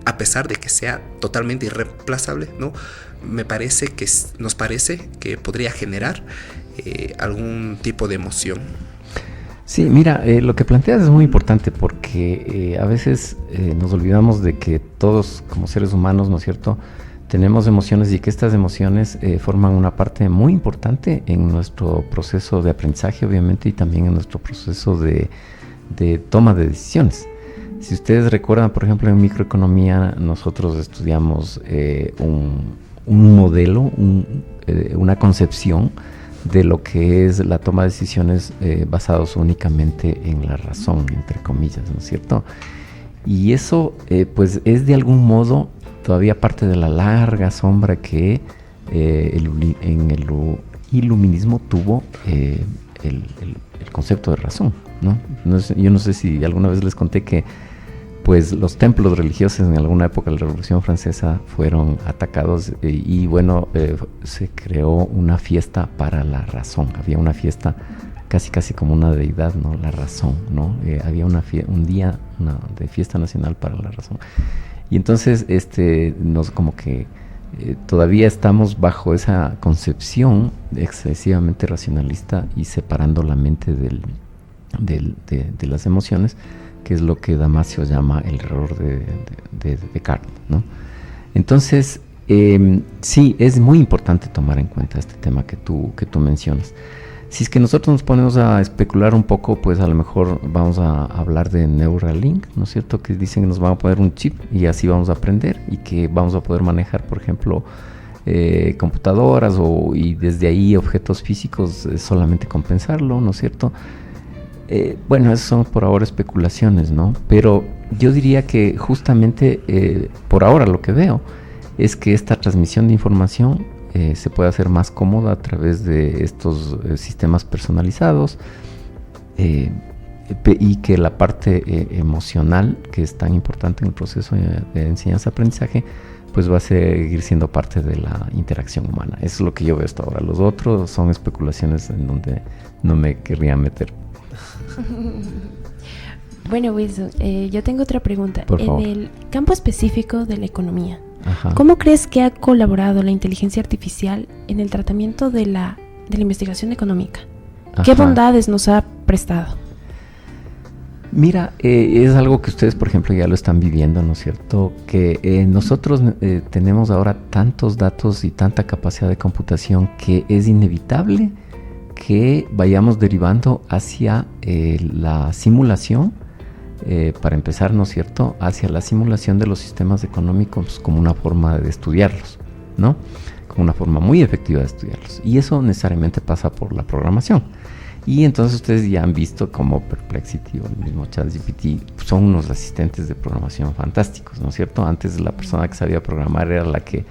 a pesar de que sea totalmente irreemplazable, ¿no?, nos parece que podría generar algún tipo de emoción. Sí, mira, lo que planteas es muy importante porque a veces nos olvidamos de que todos como seres humanos, ¿no es cierto?, tenemos emociones y que estas emociones forman una parte muy importante en nuestro proceso de aprendizaje, obviamente, y también en nuestro proceso de toma de decisiones. Si ustedes recuerdan, por ejemplo, en microeconomía nosotros estudiamos un modelo, una concepción de lo que es la toma de decisiones basados únicamente en la razón, entre comillas, ¿no es cierto? Y eso pues es de algún modo todavía parte de la larga sombra que en el iluminismo tuvo el concepto de razón, ¿no? Yo no sé si alguna vez les conté que pues los templos religiosos en alguna época de la Revolución Francesa fueron atacados y bueno, se creó una fiesta para la razón. Había una fiesta casi como una deidad, ¿no? La razón, ¿no? Había un día de fiesta nacional para la razón. Y entonces como que todavía estamos bajo esa concepción excesivamente racionalista y separando la mente de las emociones, que es lo que Damasio llama el error de Descartes, ¿no? Entonces, sí, es muy importante tomar en cuenta este tema que tú mencionas. Si es que nosotros nos ponemos a especular un poco, pues a lo mejor vamos a hablar de Neuralink, ¿no es cierto? Que dicen que nos van a poner un chip y así vamos a aprender y que vamos a poder manejar, por ejemplo, computadoras y desde ahí objetos físicos solamente con pensarlo, ¿no es cierto? Bueno, esas son por ahora especulaciones, ¿no? Pero yo diría que justamente por ahora lo que veo es que esta transmisión de información se puede hacer más cómoda a través de estos sistemas personalizados y que la parte emocional, que es tan importante en el proceso de enseñanza-aprendizaje, pues va a seguir siendo parte de la interacción humana. Eso es lo que yo veo hasta ahora. Los otros son especulaciones en donde no me querría meter. Bueno, Wilson, yo tengo otra pregunta. Por favor. En el campo específico de la economía, Ajá. ¿cómo crees que ha colaborado la inteligencia artificial en el tratamiento de la investigación económica? ¿Qué Ajá. bondades nos ha prestado? Mira, es algo que ustedes, por ejemplo, ya lo están viviendo, ¿no es cierto? Que nosotros tenemos ahora tantos datos y tanta capacidad de computación que es inevitable que vayamos derivando hacia la simulación, para empezar, ¿no es cierto?, hacia la simulación de los sistemas económicos como una forma de estudiarlos, ¿no? Como una forma muy efectiva de estudiarlos. Y eso necesariamente pasa por la programación. Y entonces ustedes ya han visto como Perplexity o el mismo ChatGPT son unos asistentes de programación fantásticos, ¿no es cierto? Antes la persona que sabía programar era la que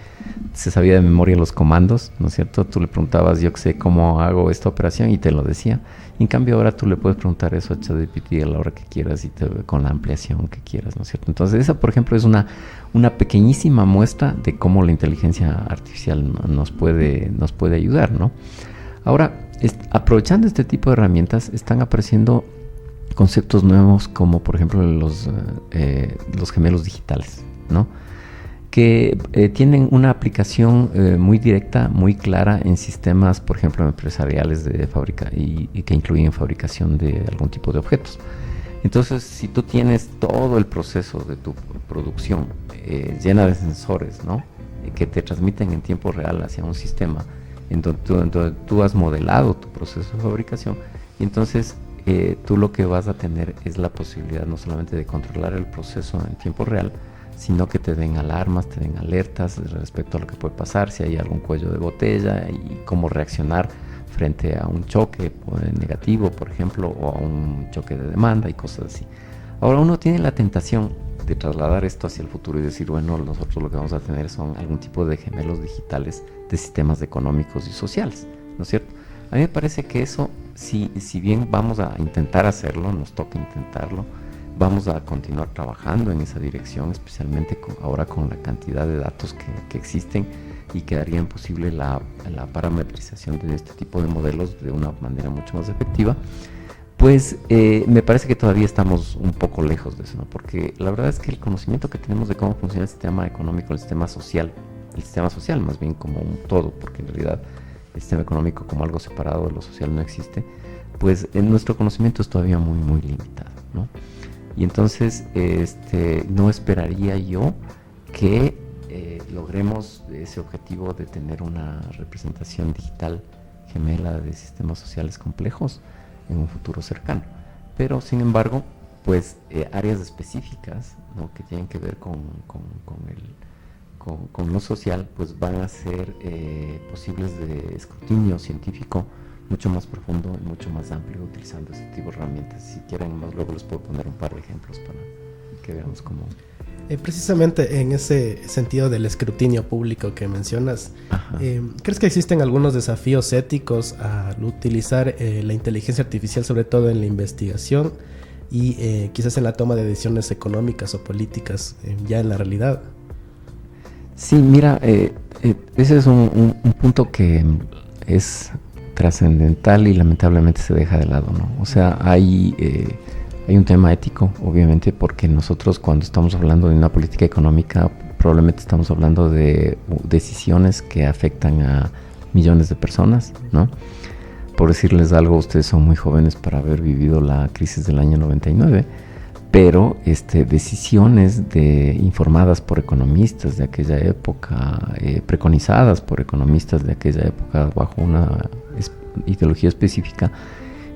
se sabía de memoria los comandos, ¿no es cierto? Tú le preguntabas, yo qué sé, cómo hago esta operación y te lo decía. Y en cambio ahora tú le puedes preguntar eso a ChatGPT a la hora que quieras y con la ampliación que quieras, ¿no es cierto? Entonces esa, por ejemplo, es una pequeñísima muestra de cómo la inteligencia artificial nos puede ayudar, ¿no? Ahora, aprovechando este tipo de herramientas, están apareciendo conceptos nuevos como, por ejemplo, los gemelos digitales, ¿no? Que tienen una aplicación muy directa, muy clara en sistemas, por ejemplo, empresariales de fábrica y que incluyen fabricación de algún tipo de objetos. Entonces, si tú tienes todo el proceso de tu producción llena de sensores, ¿no?, que te transmiten en tiempo real hacia un sistema en donde tú has modelado tu proceso de fabricación, y entonces tú lo que vas a tener es la posibilidad no solamente de controlar el proceso en tiempo real, sino que te den alarmas, te den alertas respecto a lo que puede pasar, si hay algún cuello de botella y cómo reaccionar frente a un choque negativo, por ejemplo, o a un choque de demanda y cosas así. Ahora uno tiene la tentación de trasladar esto hacia el futuro y decir, bueno, nosotros lo que vamos a tener son algún tipo de gemelos digitales de sistemas económicos y sociales, ¿no es cierto? A mí me parece que eso, si bien vamos a intentar hacerlo, nos toca intentarlo, vamos a continuar trabajando en esa dirección, especialmente ahora con la cantidad de datos que existen y que harían posible la parametrización de este tipo de modelos de una manera mucho más efectiva. Pues me parece que todavía estamos un poco lejos de eso, ¿no? Porque la verdad es que el conocimiento que tenemos de cómo funciona el sistema económico, el sistema social más bien como un todo, porque en realidad el sistema económico como algo separado de lo social no existe, pues nuestro conocimiento es todavía muy, muy limitado, ¿no? Y entonces no esperaría yo que logremos ese objetivo de tener una representación digital gemela de sistemas sociales complejos en un futuro cercano. Pero, sin embargo, pues áreas específicas, ¿no?, que tienen que ver con lo social, pues van a ser posibles de escrutinio científico mucho más profundo y mucho más amplio utilizando ese tipo de herramientas. Si quieren más, luego les puedo poner un par de ejemplos para que veamos cómo... Precisamente en ese sentido del escrutinio público que mencionas, ¿crees que existen algunos desafíos éticos al utilizar la inteligencia artificial, sobre todo en la investigación y quizás en la toma de decisiones económicas o políticas ya en la realidad? Sí, mira, ese es un punto que es trascendental y lamentablemente se deja de lado, ¿no? O sea, hay un tema ético, obviamente, porque nosotros cuando estamos hablando de una política económica, probablemente estamos hablando de decisiones que afectan a millones de personas, ¿no? Por decirles algo, ustedes son muy jóvenes para haber vivido la crisis del año 99, pero decisiones informadas por economistas de aquella época, preconizadas por economistas de aquella época bajo una ideología específica,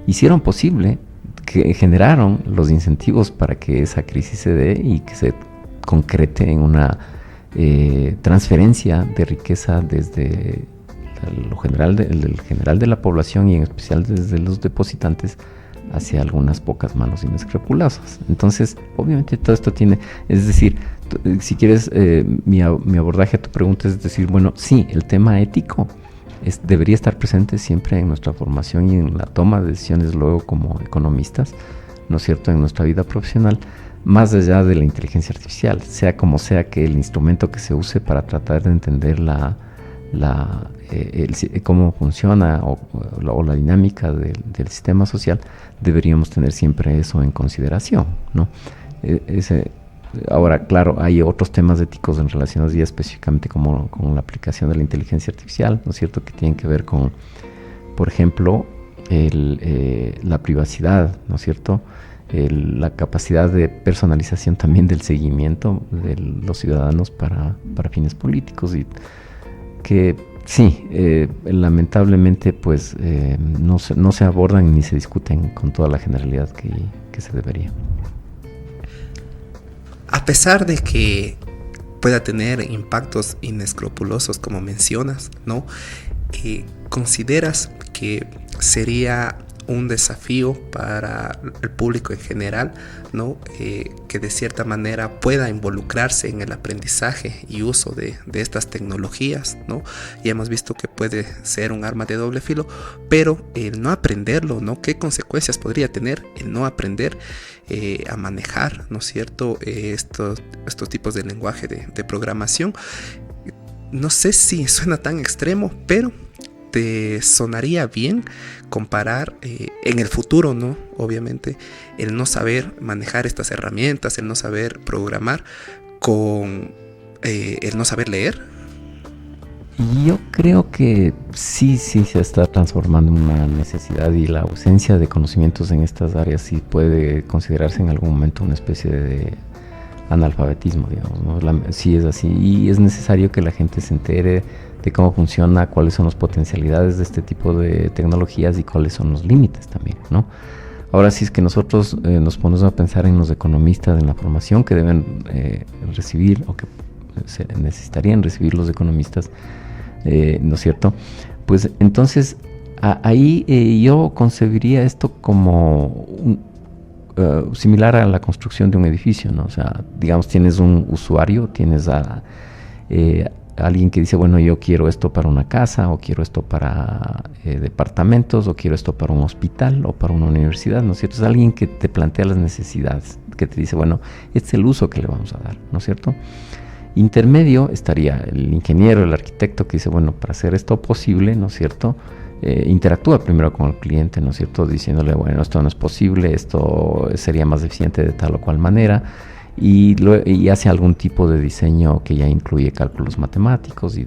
hicieron posible que generaron los incentivos para que esa crisis se dé y que se concrete en una transferencia de riqueza desde lo general del general de la población y en especial desde los depositantes hacia algunas pocas manos inescrupulosas. Entonces, obviamente todo esto tiene, es decir, si quieres, mi abordaje a tu pregunta es decir, bueno, sí, el tema ético debería estar presente siempre en nuestra formación y en la toma de decisiones luego como economistas, ¿no es cierto?, en nuestra vida profesional, más allá de la inteligencia artificial, sea como sea que el instrumento que se use para tratar de entender cómo funciona o la dinámica del sistema social, deberíamos tener siempre eso en consideración, ¿no? Ahora, claro, hay otros temas éticos en relación ya específicamente con la aplicación de la inteligencia artificial, ¿no es cierto?, que tienen que ver con, por ejemplo, la privacidad, ¿no es cierto?, la capacidad de personalización también del seguimiento de los ciudadanos para fines políticos, y que sí, lamentablemente pues no se abordan ni se discuten con toda la generalidad que se debería. A pesar de que pueda tener impactos inescrupulosos, como mencionas, ¿no? ¿Consideras que sería un desafío para el público en general, ¿no? Que de cierta manera pueda involucrarse en el aprendizaje y uso de estas tecnologías, ¿no? Ya hemos visto que puede ser un arma de doble filo, pero el no aprenderlo, ¿no? ¿Qué consecuencias podría tener el no aprender a manejar, ¿no es cierto?, estos tipos de lenguaje de programación? No sé si suena tan extremo, pero ¿te sonaría bien comparar en el futuro, ¿no?, obviamente, el no saber manejar estas herramientas, el no saber programar con el no saber leer? Yo creo que sí se está transformando en una necesidad, y la ausencia de conocimientos en estas áreas sí puede considerarse en algún momento una especie de analfabetismo, digamos, ¿no? Sí es así, y es necesario que la gente se entere de cómo funciona, cuáles son las potencialidades de este tipo de tecnologías y cuáles son los límites también, ¿no? Ahora, si es que nosotros nos ponemos a pensar en los economistas, en la formación que deben recibir o que se necesitarían recibir los economistas, ¿no es cierto?, pues entonces ahí yo concebiría esto como similar a la construcción de un edificio, ¿no? O sea, digamos, tienes un usuario, tienes a alguien que dice, bueno, yo quiero esto para una casa, o quiero esto para departamentos, o quiero esto para un hospital, o para una universidad, ¿no es cierto? Es alguien que te plantea las necesidades, que te dice, bueno, este es el uso que le vamos a dar, ¿no es cierto? Intermedio estaría el ingeniero, el arquitecto, que dice, bueno, para hacer esto posible, ¿no es cierto?, interactúa primero con el cliente, ¿no es cierto?, diciéndole, bueno, esto no es posible, esto sería más eficiente de tal o cual manera, y hace algún tipo de diseño que ya incluye cálculos matemáticos y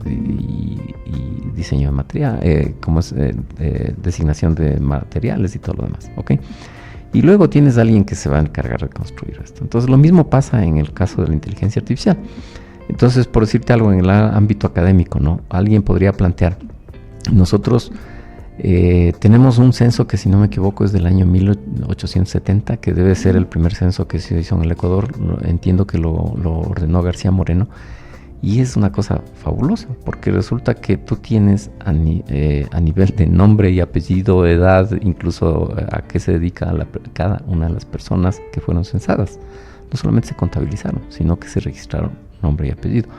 diseño de material, designación de materiales y todo lo demás, ¿ok? Y luego tienes a alguien que se va a encargar de construir esto. Entonces lo mismo pasa en el caso de la inteligencia artificial. Entonces, por decirte algo en el ámbito académico, ¿no? Alguien podría plantear, nosotros tenemos un censo que, si no me equivoco, es del año 1870, que debe ser el primer censo que se hizo en el Ecuador. Entiendo que lo ordenó García Moreno, y es una cosa fabulosa, porque resulta que tú tienes a nivel de nombre y apellido, edad, incluso a qué se dedica cada una de las personas que fueron censadas. No solamente se contabilizaron, sino que se registraron nombre y apellido.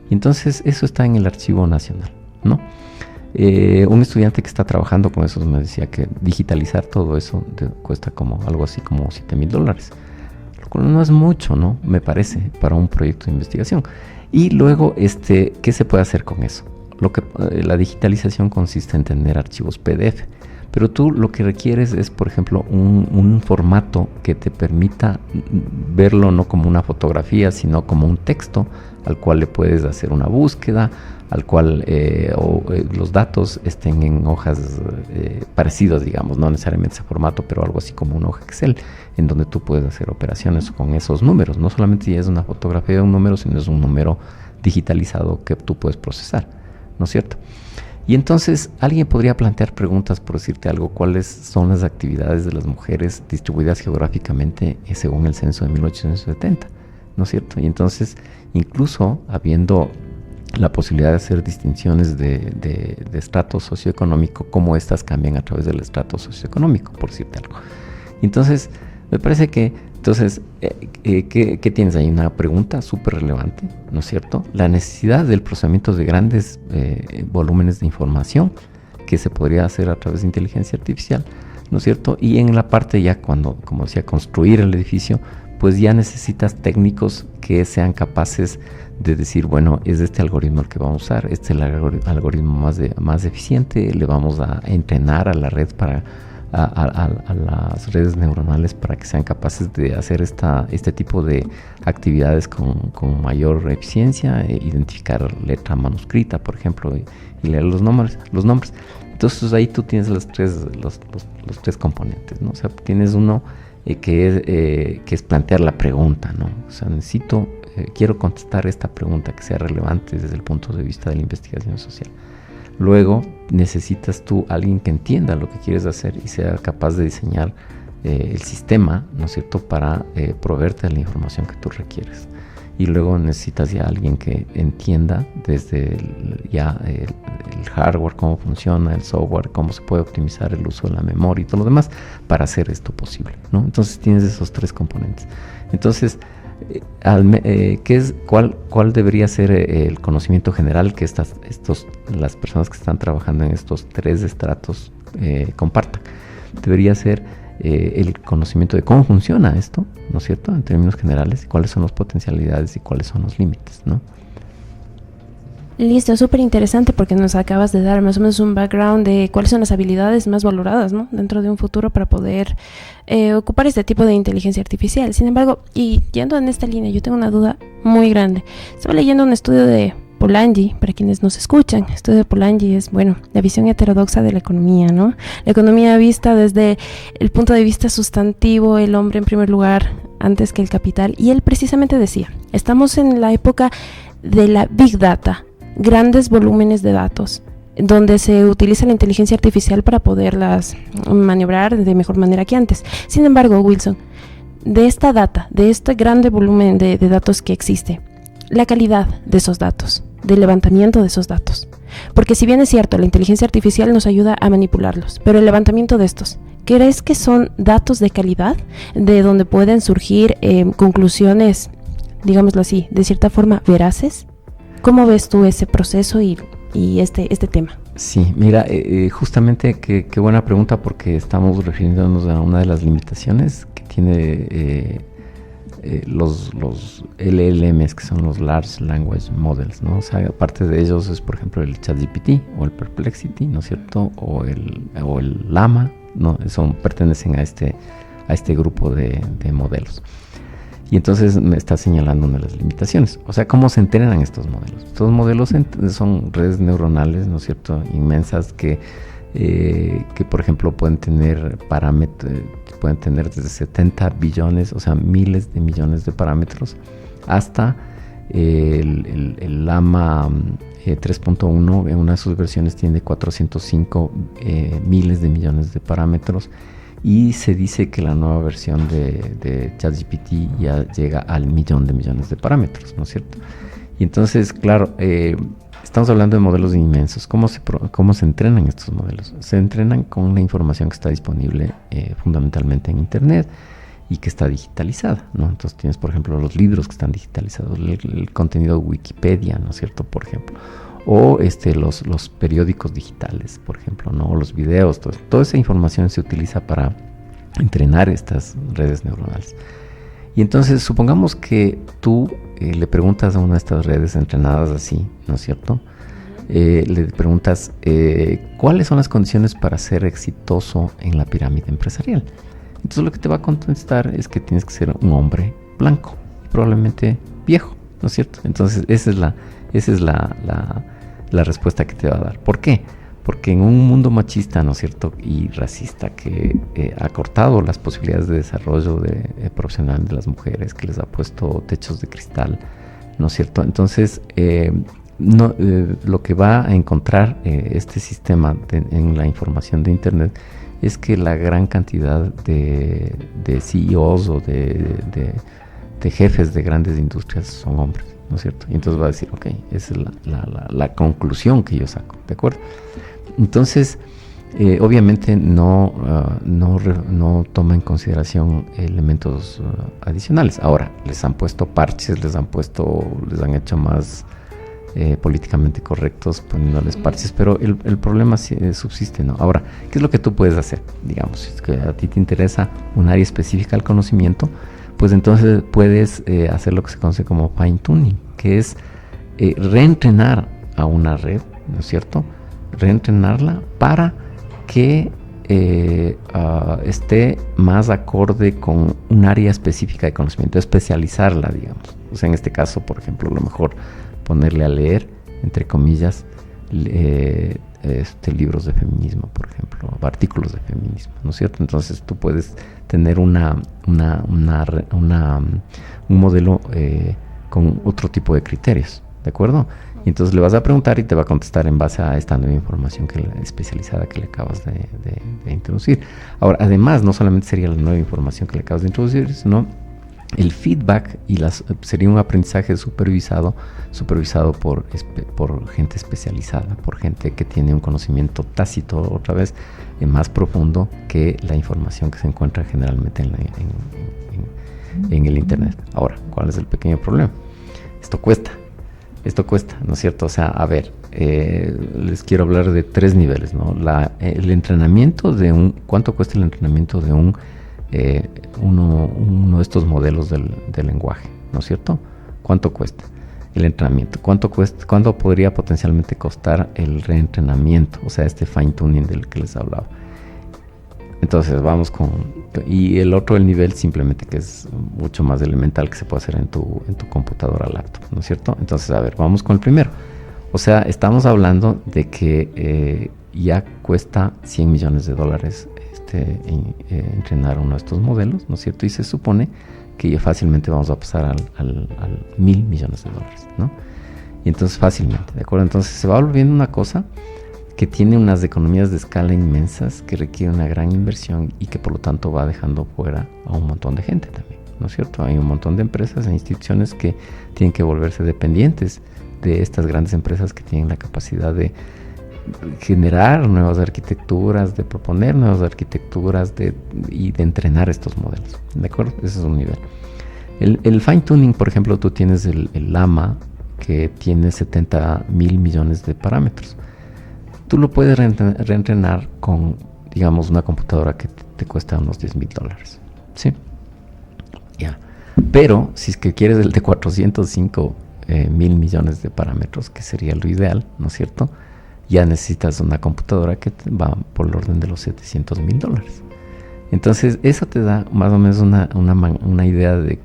Y entonces eso está en el Archivo Nacional, ¿no? Un estudiante que está trabajando con eso me decía que digitalizar todo eso cuesta como algo así como $7,000, lo cual no es mucho, ¿no? Me parece, para un proyecto de investigación. Y luego, ¿qué se puede hacer con eso? La digitalización consiste en tener archivos PDF, pero tú lo que requieres es, por ejemplo, un formato que te permita verlo no como una fotografía, sino como un texto al cual le puedes hacer una búsqueda, al cual los datos estén en hojas parecidas, digamos, no necesariamente ese formato, pero algo así como una hoja Excel, en donde tú puedes hacer operaciones con esos números. No solamente ya es una fotografía de un número, sino es un número digitalizado que tú puedes procesar, ¿no es cierto? Y entonces alguien podría plantear preguntas, por decirte algo, ¿cuáles son las actividades de las mujeres distribuidas geográficamente según el censo de 1870? ¿No es cierto? Y entonces, incluso habiendo la posibilidad de hacer distinciones de estrato socioeconómico, cómo estas cambian a través del estrato socioeconómico, por decirte algo. Entonces, me parece que, ¿qué tienes ahí? Una pregunta súper relevante, ¿no es cierto? La necesidad del procesamiento de grandes volúmenes de información que se podría hacer a través de inteligencia artificial, ¿no es cierto? Y en la parte ya cuando, como decía, construir el edificio, pues ya necesitas técnicos que sean capaces de decir, bueno, es este algoritmo el que vamos a usar, este es el algoritmo más eficiente, le vamos a entrenar a la red a las redes neuronales para que sean capaces de hacer este tipo de actividades con mayor eficiencia, identificar letra manuscrita, por ejemplo, y leer los nombres. Entonces ahí tú tienes los tres componentes, ¿no? O sea, tienes uno que es plantear la pregunta, ¿no? O sea, quiero contestar esta pregunta que sea relevante desde el punto de vista de la investigación social. Luego necesitas tú alguien que entienda lo que quieres hacer y sea capaz de diseñar el sistema, ¿no es cierto?, para proveerte de la información que tú requieres. Y luego necesitas ya alguien que entienda desde el hardware, cómo funciona, el software, cómo se puede optimizar el uso de la memoria y todo lo demás para hacer esto posible, ¿no? Entonces tienes esos tres componentes. Entonces, ¿cuál debería ser el conocimiento general que las personas que están trabajando en estos tres estratos compartan? Debería ser el conocimiento de cómo funciona esto, ¿no es cierto?, en términos generales, cuáles son las potencialidades y cuáles son los límites, ¿no? Listo, súper interesante, porque nos acabas de dar más o menos un background de cuáles son las habilidades más valoradas, ¿no?, dentro de un futuro para poder ocupar este tipo de inteligencia artificial. Sin embargo, y yendo en esta línea, yo tengo una duda muy grande. Estaba leyendo un estudio de Polanyi, para quienes nos escuchan. El estudio de Polanyi es, la visión heterodoxa de la economía, ¿no? La economía vista desde el punto de vista sustantivo, el hombre en primer lugar, antes que el capital. Y él precisamente decía, estamos en la época de la Big Data, grandes volúmenes de datos, donde se utiliza la inteligencia artificial para poderlas maniobrar de mejor manera que antes. Sin embargo, Wilson, de esta data, de este grande volumen de datos que existe, la calidad de esos datos, del levantamiento de esos datos. Porque si bien es cierto, la inteligencia artificial nos ayuda a manipularlos, pero el levantamiento de estos, ¿crees que son datos de calidad de donde pueden surgir conclusiones, digámoslo así, de cierta forma veraces? ¿Cómo ves tú ese proceso y este tema? Sí, mira, justamente qué buena pregunta, porque estamos refiriéndonos a una de las limitaciones que tiene los LLMs, que son los Large Language Models, ¿no? O sea, aparte de ellos es, por ejemplo, el ChatGPT o el Perplexity, ¿no es cierto? O el Llama, ¿no? Pertenecen a este grupo de modelos. Y entonces me está señalando una de las limitaciones. O sea, ¿cómo se entrenan estos modelos? Estos modelos son redes neuronales, ¿no es cierto?, inmensas que por ejemplo, pueden tener parámetros, pueden tener desde 70 billones, o sea, miles de millones de parámetros, hasta el Llama 3.1, en una de sus versiones tiene 405 miles de millones de parámetros. Y se dice que la nueva versión de ChatGPT ya llega al millón de millones de parámetros, ¿no es cierto? Y entonces, claro, estamos hablando de modelos inmensos. ¿Cómo se entrenan estos modelos? Se entrenan con la información que está disponible fundamentalmente en Internet y que está digitalizada, ¿no? Entonces tienes, por ejemplo, los libros que están digitalizados, el contenido de Wikipedia, ¿no es cierto?, por ejemplo. O los periódicos digitales, por ejemplo, ¿no? O los videos, toda esa información se utiliza para entrenar estas redes neuronales. Y entonces, supongamos que tú le preguntas a una de estas redes entrenadas así, ¿no es cierto? Le preguntas cuáles son las condiciones para ser exitoso en la pirámide empresarial. Entonces lo que te va a contestar es que tienes que ser un hombre blanco, probablemente viejo, ¿no es cierto? Entonces esa es la respuesta que te va a dar. ¿Por qué? Porque en un mundo machista, ¿no es cierto?, y racista, que ha cortado las posibilidades de desarrollo profesional de las mujeres, que les ha puesto techos de cristal, ¿no es cierto? Entonces, lo que va a encontrar este sistema en la información de Internet es que la gran cantidad de CEOs o de jefes de grandes industrias son hombres, ¿no es cierto? Y entonces va a decir, ok, esa es la conclusión que yo saco, ¿de acuerdo? Entonces, obviamente no toma en consideración elementos adicionales. Ahora, les han puesto parches, les han hecho más políticamente correctos poniéndoles parches, pero el problema subsiste, ¿no? Ahora, ¿qué es lo que tú puedes hacer? Digamos, si es que a ti te interesa un área específica del conocimiento, pues entonces puedes hacer lo que se conoce como fine tuning, que es reentrenar a una red, ¿no es cierto?, reentrenarla para que esté más acorde con un área específica de conocimiento, especializarla, digamos. O sea, en este caso, por ejemplo, a lo mejor ponerle a leer, entre comillas, libros de feminismo, por ejemplo, artículos de feminismo, ¿no es cierto? Entonces tú puedes tener un modelo con otro tipo de criterios, ¿de acuerdo? Y entonces le vas a preguntar y te va a contestar en base a esta nueva información especializada que le acabas de introducir. Ahora, además, no solamente sería la nueva información que le acabas de introducir, sino el feedback sería un aprendizaje supervisado por gente especializada, por gente que tiene un conocimiento tácito, otra vez, más profundo que la información que se encuentra generalmente en el Internet. Ahora, ¿cuál es el pequeño problema? Esto cuesta, ¿no es cierto? O sea, a ver, les quiero hablar de 3 niveles, ¿no? El entrenamiento ¿cuánto cuesta el entrenamiento de uno de estos modelos del lenguaje, ¿no es cierto? ¿Cuánto cuesta el entrenamiento? ¿Cuánto podría potencialmente costar el reentrenamiento? O sea, este fine tuning del que les hablaba. Entonces vamos y el otro, el nivel simplemente, que es mucho más elemental, que se puede hacer en tu computadora laptop, ¿no es cierto? Entonces, a ver, vamos con el primero. O sea, estamos hablando de que ya cuesta $100 millones entrenar uno de estos modelos, ¿no es cierto? Y se supone que ya fácilmente vamos a pasar al $1,000 millones, ¿no? Y entonces fácilmente, ¿de acuerdo? Entonces se va volviendo una cosa que tiene unas economías de escala inmensas, que requiere una gran inversión y que por lo tanto va dejando fuera a un montón de gente también, ¿no es cierto? Hay un montón de empresas e instituciones que tienen que volverse dependientes de estas grandes empresas que tienen la capacidad de generar nuevas arquitecturas, de proponer nuevas arquitecturas y de entrenar estos modelos. ¿De acuerdo? Ese es un nivel. El fine tuning, por ejemplo, tú tienes el Llama, que tiene 70 mil millones de parámetros. Tú lo puedes reentrenar con, digamos, una computadora que te cuesta unos $10,000. ¿Sí? Ya. Pero si es que quieres el de 405 mil millones de parámetros, que sería lo ideal, ¿no es cierto? Ya necesitas una computadora que va por el orden de los $700,000. Entonces, eso te da más o menos una idea de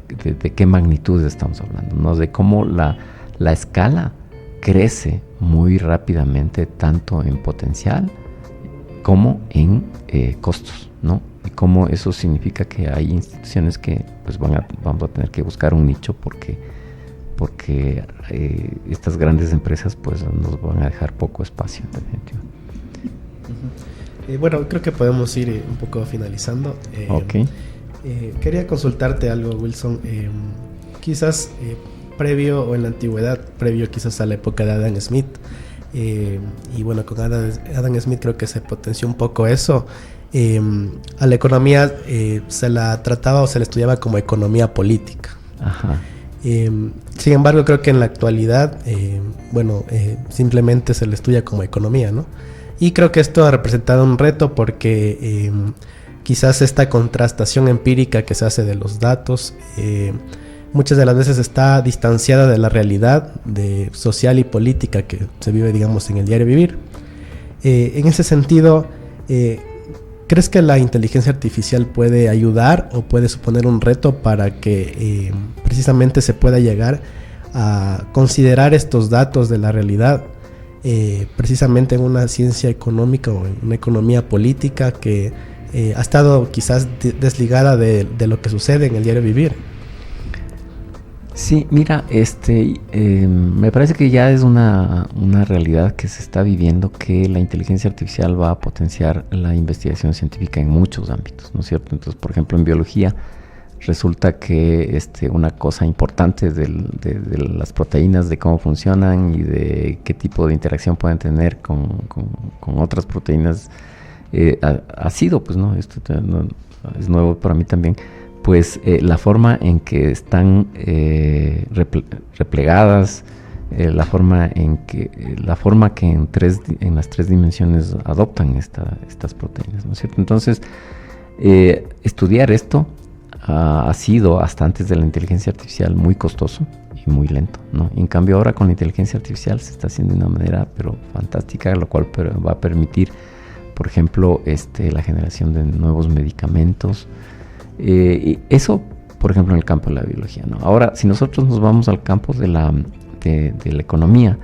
qué magnitudes estamos hablando, ¿no? De cómo la escala crece muy rápidamente, tanto en potencial como en costos, ¿no? Y cómo eso significa que hay instituciones que pues vamos a tener que buscar un nicho porque estas grandes empresas pues nos van a dejar poco espacio, en definitiva. Bueno, creo que podemos ir un poco finalizando. Ok. Quería consultarte algo, Wilson. Quizás previo o en la antigüedad, previo quizás a la época de Adam Smith, y bueno, con Adam Smith creo que se potenció un poco eso. A la economía se la trataba o se la estudiaba como economía política. Ajá. Sin embargo, creo que en la actualidad, simplemente se le estudia como economía, ¿no? Y creo que esto ha representado un reto porque quizás esta contrastación empírica que se hace de los datos muchas de las veces está distanciada de la realidad social y política que se vive, digamos, en el diario vivir. En ese sentido, ¿crees que la inteligencia artificial puede ayudar o puede suponer un reto para que precisamente se pueda llegar a considerar estos datos de la realidad precisamente en una ciencia económica o en una economía política que ha estado quizás desligada de lo que sucede en el diario vivir? Sí, mira, me parece que ya es una realidad que se está viviendo, que la inteligencia artificial va a potenciar la investigación científica en muchos ámbitos, ¿no es cierto? Entonces, por ejemplo, en biología resulta que una cosa importante de las proteínas, de cómo funcionan y de qué tipo de interacción pueden tener con otras proteínas, ha sido, pues, ¿no? Esto es nuevo para mí también. Pues la forma en que están replegadas, la forma que en las tres dimensiones adoptan estas proteínas, ¿no es cierto? Entonces, estudiar esto ha sido, hasta antes de la inteligencia artificial, muy costoso y muy lento, ¿no? Y en cambio ahora con la inteligencia artificial se está haciendo de una manera pero fantástica, lo cual va a permitir, por ejemplo, la generación de nuevos medicamentos. Y eso, por ejemplo, en el campo de la biología, ¿no? Ahora, si nosotros nos vamos al campo de la economía,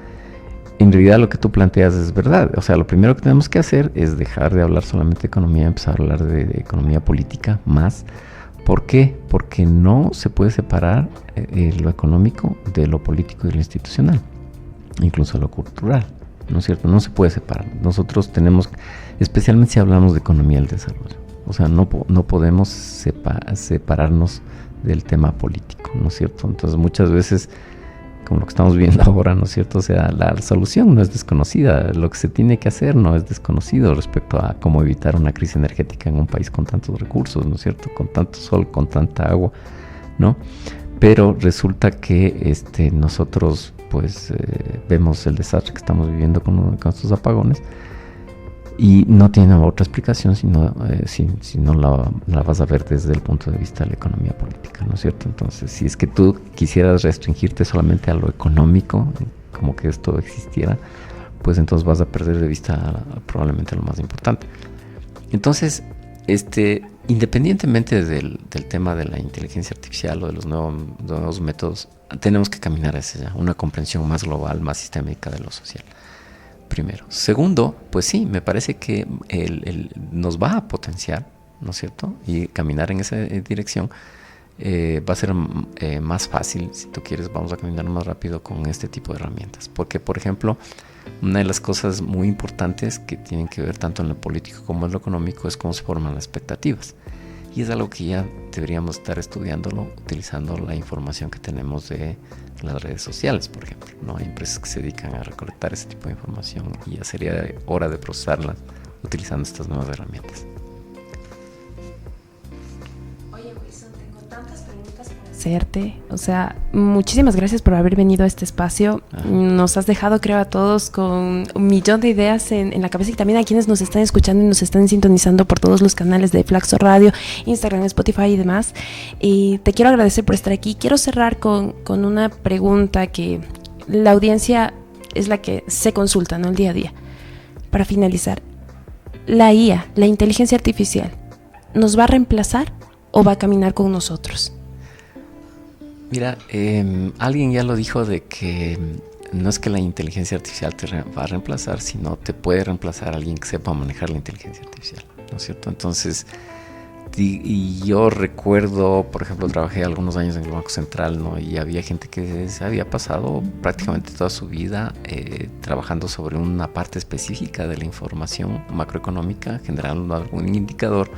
en realidad lo que tú planteas es verdad. O sea, lo primero que tenemos que hacer es dejar de hablar solamente de economía y empezar a hablar de economía política más. ¿Por qué? Porque no se puede separar lo económico de lo político y lo institucional, incluso lo cultural, ¿no es cierto? No se puede separar. Nosotros tenemos, especialmente si hablamos de economía del desarrollo, o sea, no podemos separarnos del tema político, ¿no es cierto? Entonces muchas veces, como lo que estamos viendo ahora, ¿no es cierto? O sea, la solución no es desconocida, lo que se tiene que hacer no es desconocido respecto a cómo evitar una crisis energética en un país con tantos recursos, ¿no es cierto? Con tanto sol, con tanta agua, ¿no? Pero resulta que nosotros pues vemos el desastre que estamos viviendo con estos apagones y no tiene otra explicación si no la vas a ver desde el punto de vista de la economía política, ¿no es cierto? Entonces, si es que tú quisieras restringirte solamente a lo económico, como que esto existiera, pues entonces vas a perder de vista probablemente lo más importante. Entonces, independientemente del tema de la inteligencia artificial o de los nuevos métodos, tenemos que caminar hacia allá, una comprensión más global, más sistémica de lo social. Primero. Segundo, pues sí, me parece que nos va a potenciar, ¿no es cierto? Y caminar en esa dirección va a ser más fácil, si tú quieres, vamos a caminar más rápido con este tipo de herramientas. Porque, por ejemplo, una de las cosas muy importantes que tienen que ver tanto en lo político como en lo económico es cómo se forman las expectativas. y es algo que ya deberíamos estar estudiándolo utilizando la información que tenemos de las redes sociales, por ejemplo, ¿no? Hay empresas que se dedican a recolectar ese tipo de información y ya sería hora de procesarlas utilizando estas nuevas herramientas. Hacerte, o sea, muchísimas gracias por haber venido a este espacio. Nos has dejado, creo, a todos con un millón de ideas en la cabeza, y también a quienes nos están escuchando y nos están sintonizando por todos los canales de Flaxo Radio, Instagram, Spotify y demás. Y te quiero agradecer por estar aquí. Quiero cerrar con una pregunta que la audiencia es la que se consulta, ¿no? El día a día. Para finalizar, la IA, la inteligencia artificial, ¿nos va a reemplazar o va a caminar con nosotros? Mira, alguien ya lo dijo de que no es que la inteligencia artificial te va a reemplazar, sino te puede reemplazar a alguien que sepa manejar la inteligencia artificial, ¿no es cierto? Entonces, y yo recuerdo, por ejemplo, trabajé algunos años en el Banco Central, ¿no? Y había gente que se había pasado prácticamente toda su vida trabajando sobre una parte específica de la información macroeconómica, generando algún indicador,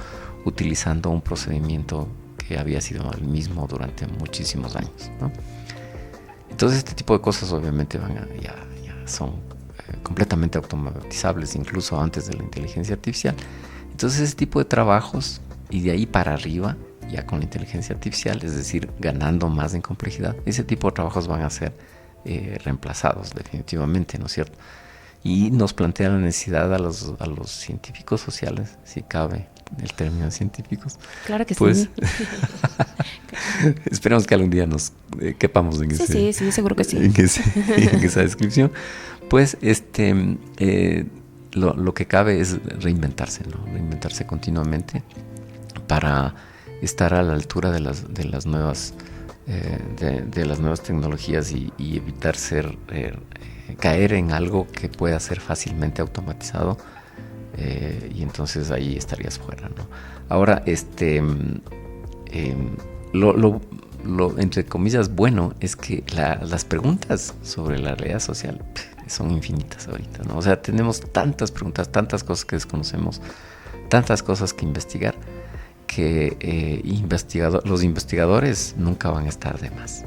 utilizando un procedimiento que había sido el mismo durante muchísimos años, ¿no? Entonces este tipo de cosas obviamente ya son completamente automatizables, incluso antes de la inteligencia artificial. Entonces ese tipo de trabajos, y de ahí para arriba, ya con la inteligencia artificial, es decir, ganando más en complejidad, ese tipo de trabajos van a ser reemplazados definitivamente, ¿no es cierto? Y nos plantea la necesidad a los científicos sociales, si cabe el término científicos. Claro que pues, sí. Esperamos que algún día nos quepamos en sí, seguro que sí. en esa descripción. Pues lo que cabe es reinventarse, ¿no? Reinventarse continuamente para estar a la altura de las nuevas tecnologías y evitar caer en algo que pueda ser fácilmente automatizado, y entonces ahí estarías fuera, ¿no? Ahora, lo entre comillas bueno es que las preguntas sobre la realidad social son infinitas ahorita, ¿no? O sea, tenemos tantas preguntas, tantas cosas que desconocemos, tantas cosas que investigar, que los investigadores nunca van a estar de más,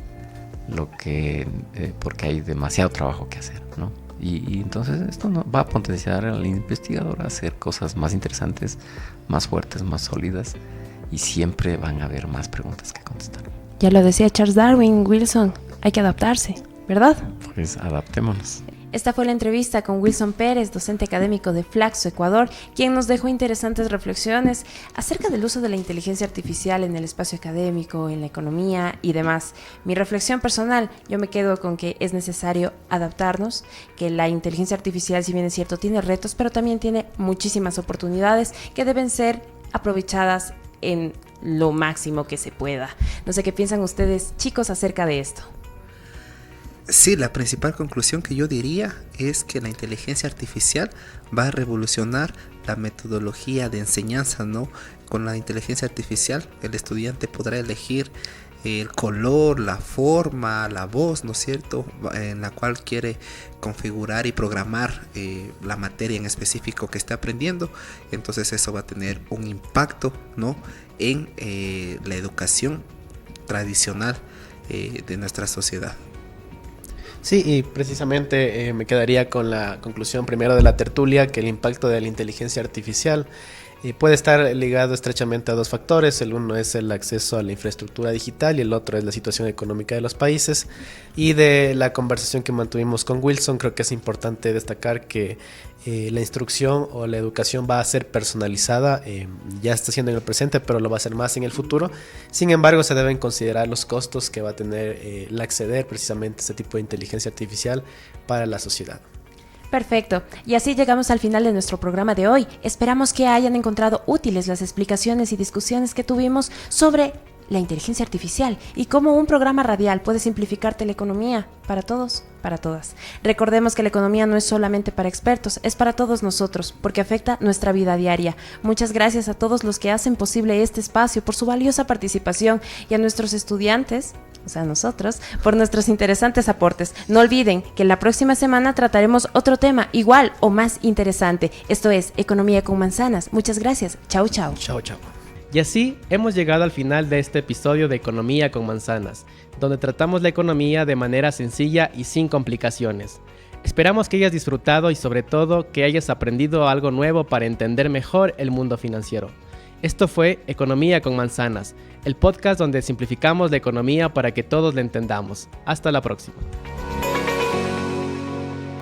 porque hay demasiado trabajo que hacer, ¿no? Y entonces esto va a potenciar al investigador a hacer cosas más interesantes, más fuertes, más sólidas, y siempre van a haber más preguntas que contestar. Ya lo decía Charles Darwin, Wilson, hay que adaptarse, ¿verdad? Pues adaptémonos. Esta fue la entrevista con Wilson Pérez, docente académico de Flaxo, Ecuador, quien nos dejó interesantes reflexiones acerca del uso de la inteligencia artificial en el espacio académico, en la economía y demás. Mi reflexión personal, yo me quedo con que es necesario adaptarnos, que la inteligencia artificial, si bien es cierto, tiene retos, pero también tiene muchísimas oportunidades que deben ser aprovechadas en lo máximo que se pueda. No sé qué piensan ustedes, chicos, acerca de esto. Sí, la principal conclusión que yo diría es que la inteligencia artificial va a revolucionar la metodología de enseñanza, ¿no? Con la inteligencia artificial el estudiante podrá elegir el color, la forma, la voz, ¿no es cierto?, en la cual quiere configurar y programar la materia en específico que está aprendiendo. Entonces eso va a tener un impacto, ¿no?, en la educación tradicional de nuestra sociedad. Sí, y precisamente me quedaría con la conclusión primero de la tertulia, que el impacto de la inteligencia artificial puede estar ligado estrechamente a dos factores. El uno es el acceso a la infraestructura digital y el otro es la situación económica de los países. Y de la conversación que mantuvimos con Wilson, creo que es importante destacar que la instrucción o la educación va a ser personalizada, ya está siendo en el presente, pero lo va a ser más en el futuro. Sin embargo, se deben considerar los costos que va a tener el acceder precisamente a este tipo de inteligencia artificial para la sociedad. Perfecto, y así llegamos al final de nuestro programa de hoy. Esperamos que hayan encontrado útiles las explicaciones y discusiones que tuvimos sobre la inteligencia artificial y cómo un programa radial puede simplificarte la economía para todos, para todas. Recordemos que la economía no es solamente para expertos, es para todos nosotros, porque afecta nuestra vida diaria. Muchas gracias a todos los que hacen posible este espacio por su valiosa participación y a nuestros estudiantes, o sea, nosotros, por nuestros interesantes aportes. No olviden que la próxima semana trataremos otro tema igual o más interesante. Esto es Economía con Manzanas. Muchas gracias. Chau, chau. Chao, chao. Y así hemos llegado al final de este episodio de Economía con Manzanas, donde tratamos la economía de manera sencilla y sin complicaciones. Esperamos que hayas disfrutado y sobre todo que hayas aprendido algo nuevo para entender mejor el mundo financiero. Esto fue Economía con Manzanas, el podcast donde simplificamos la economía para que todos la entendamos. Hasta la próxima.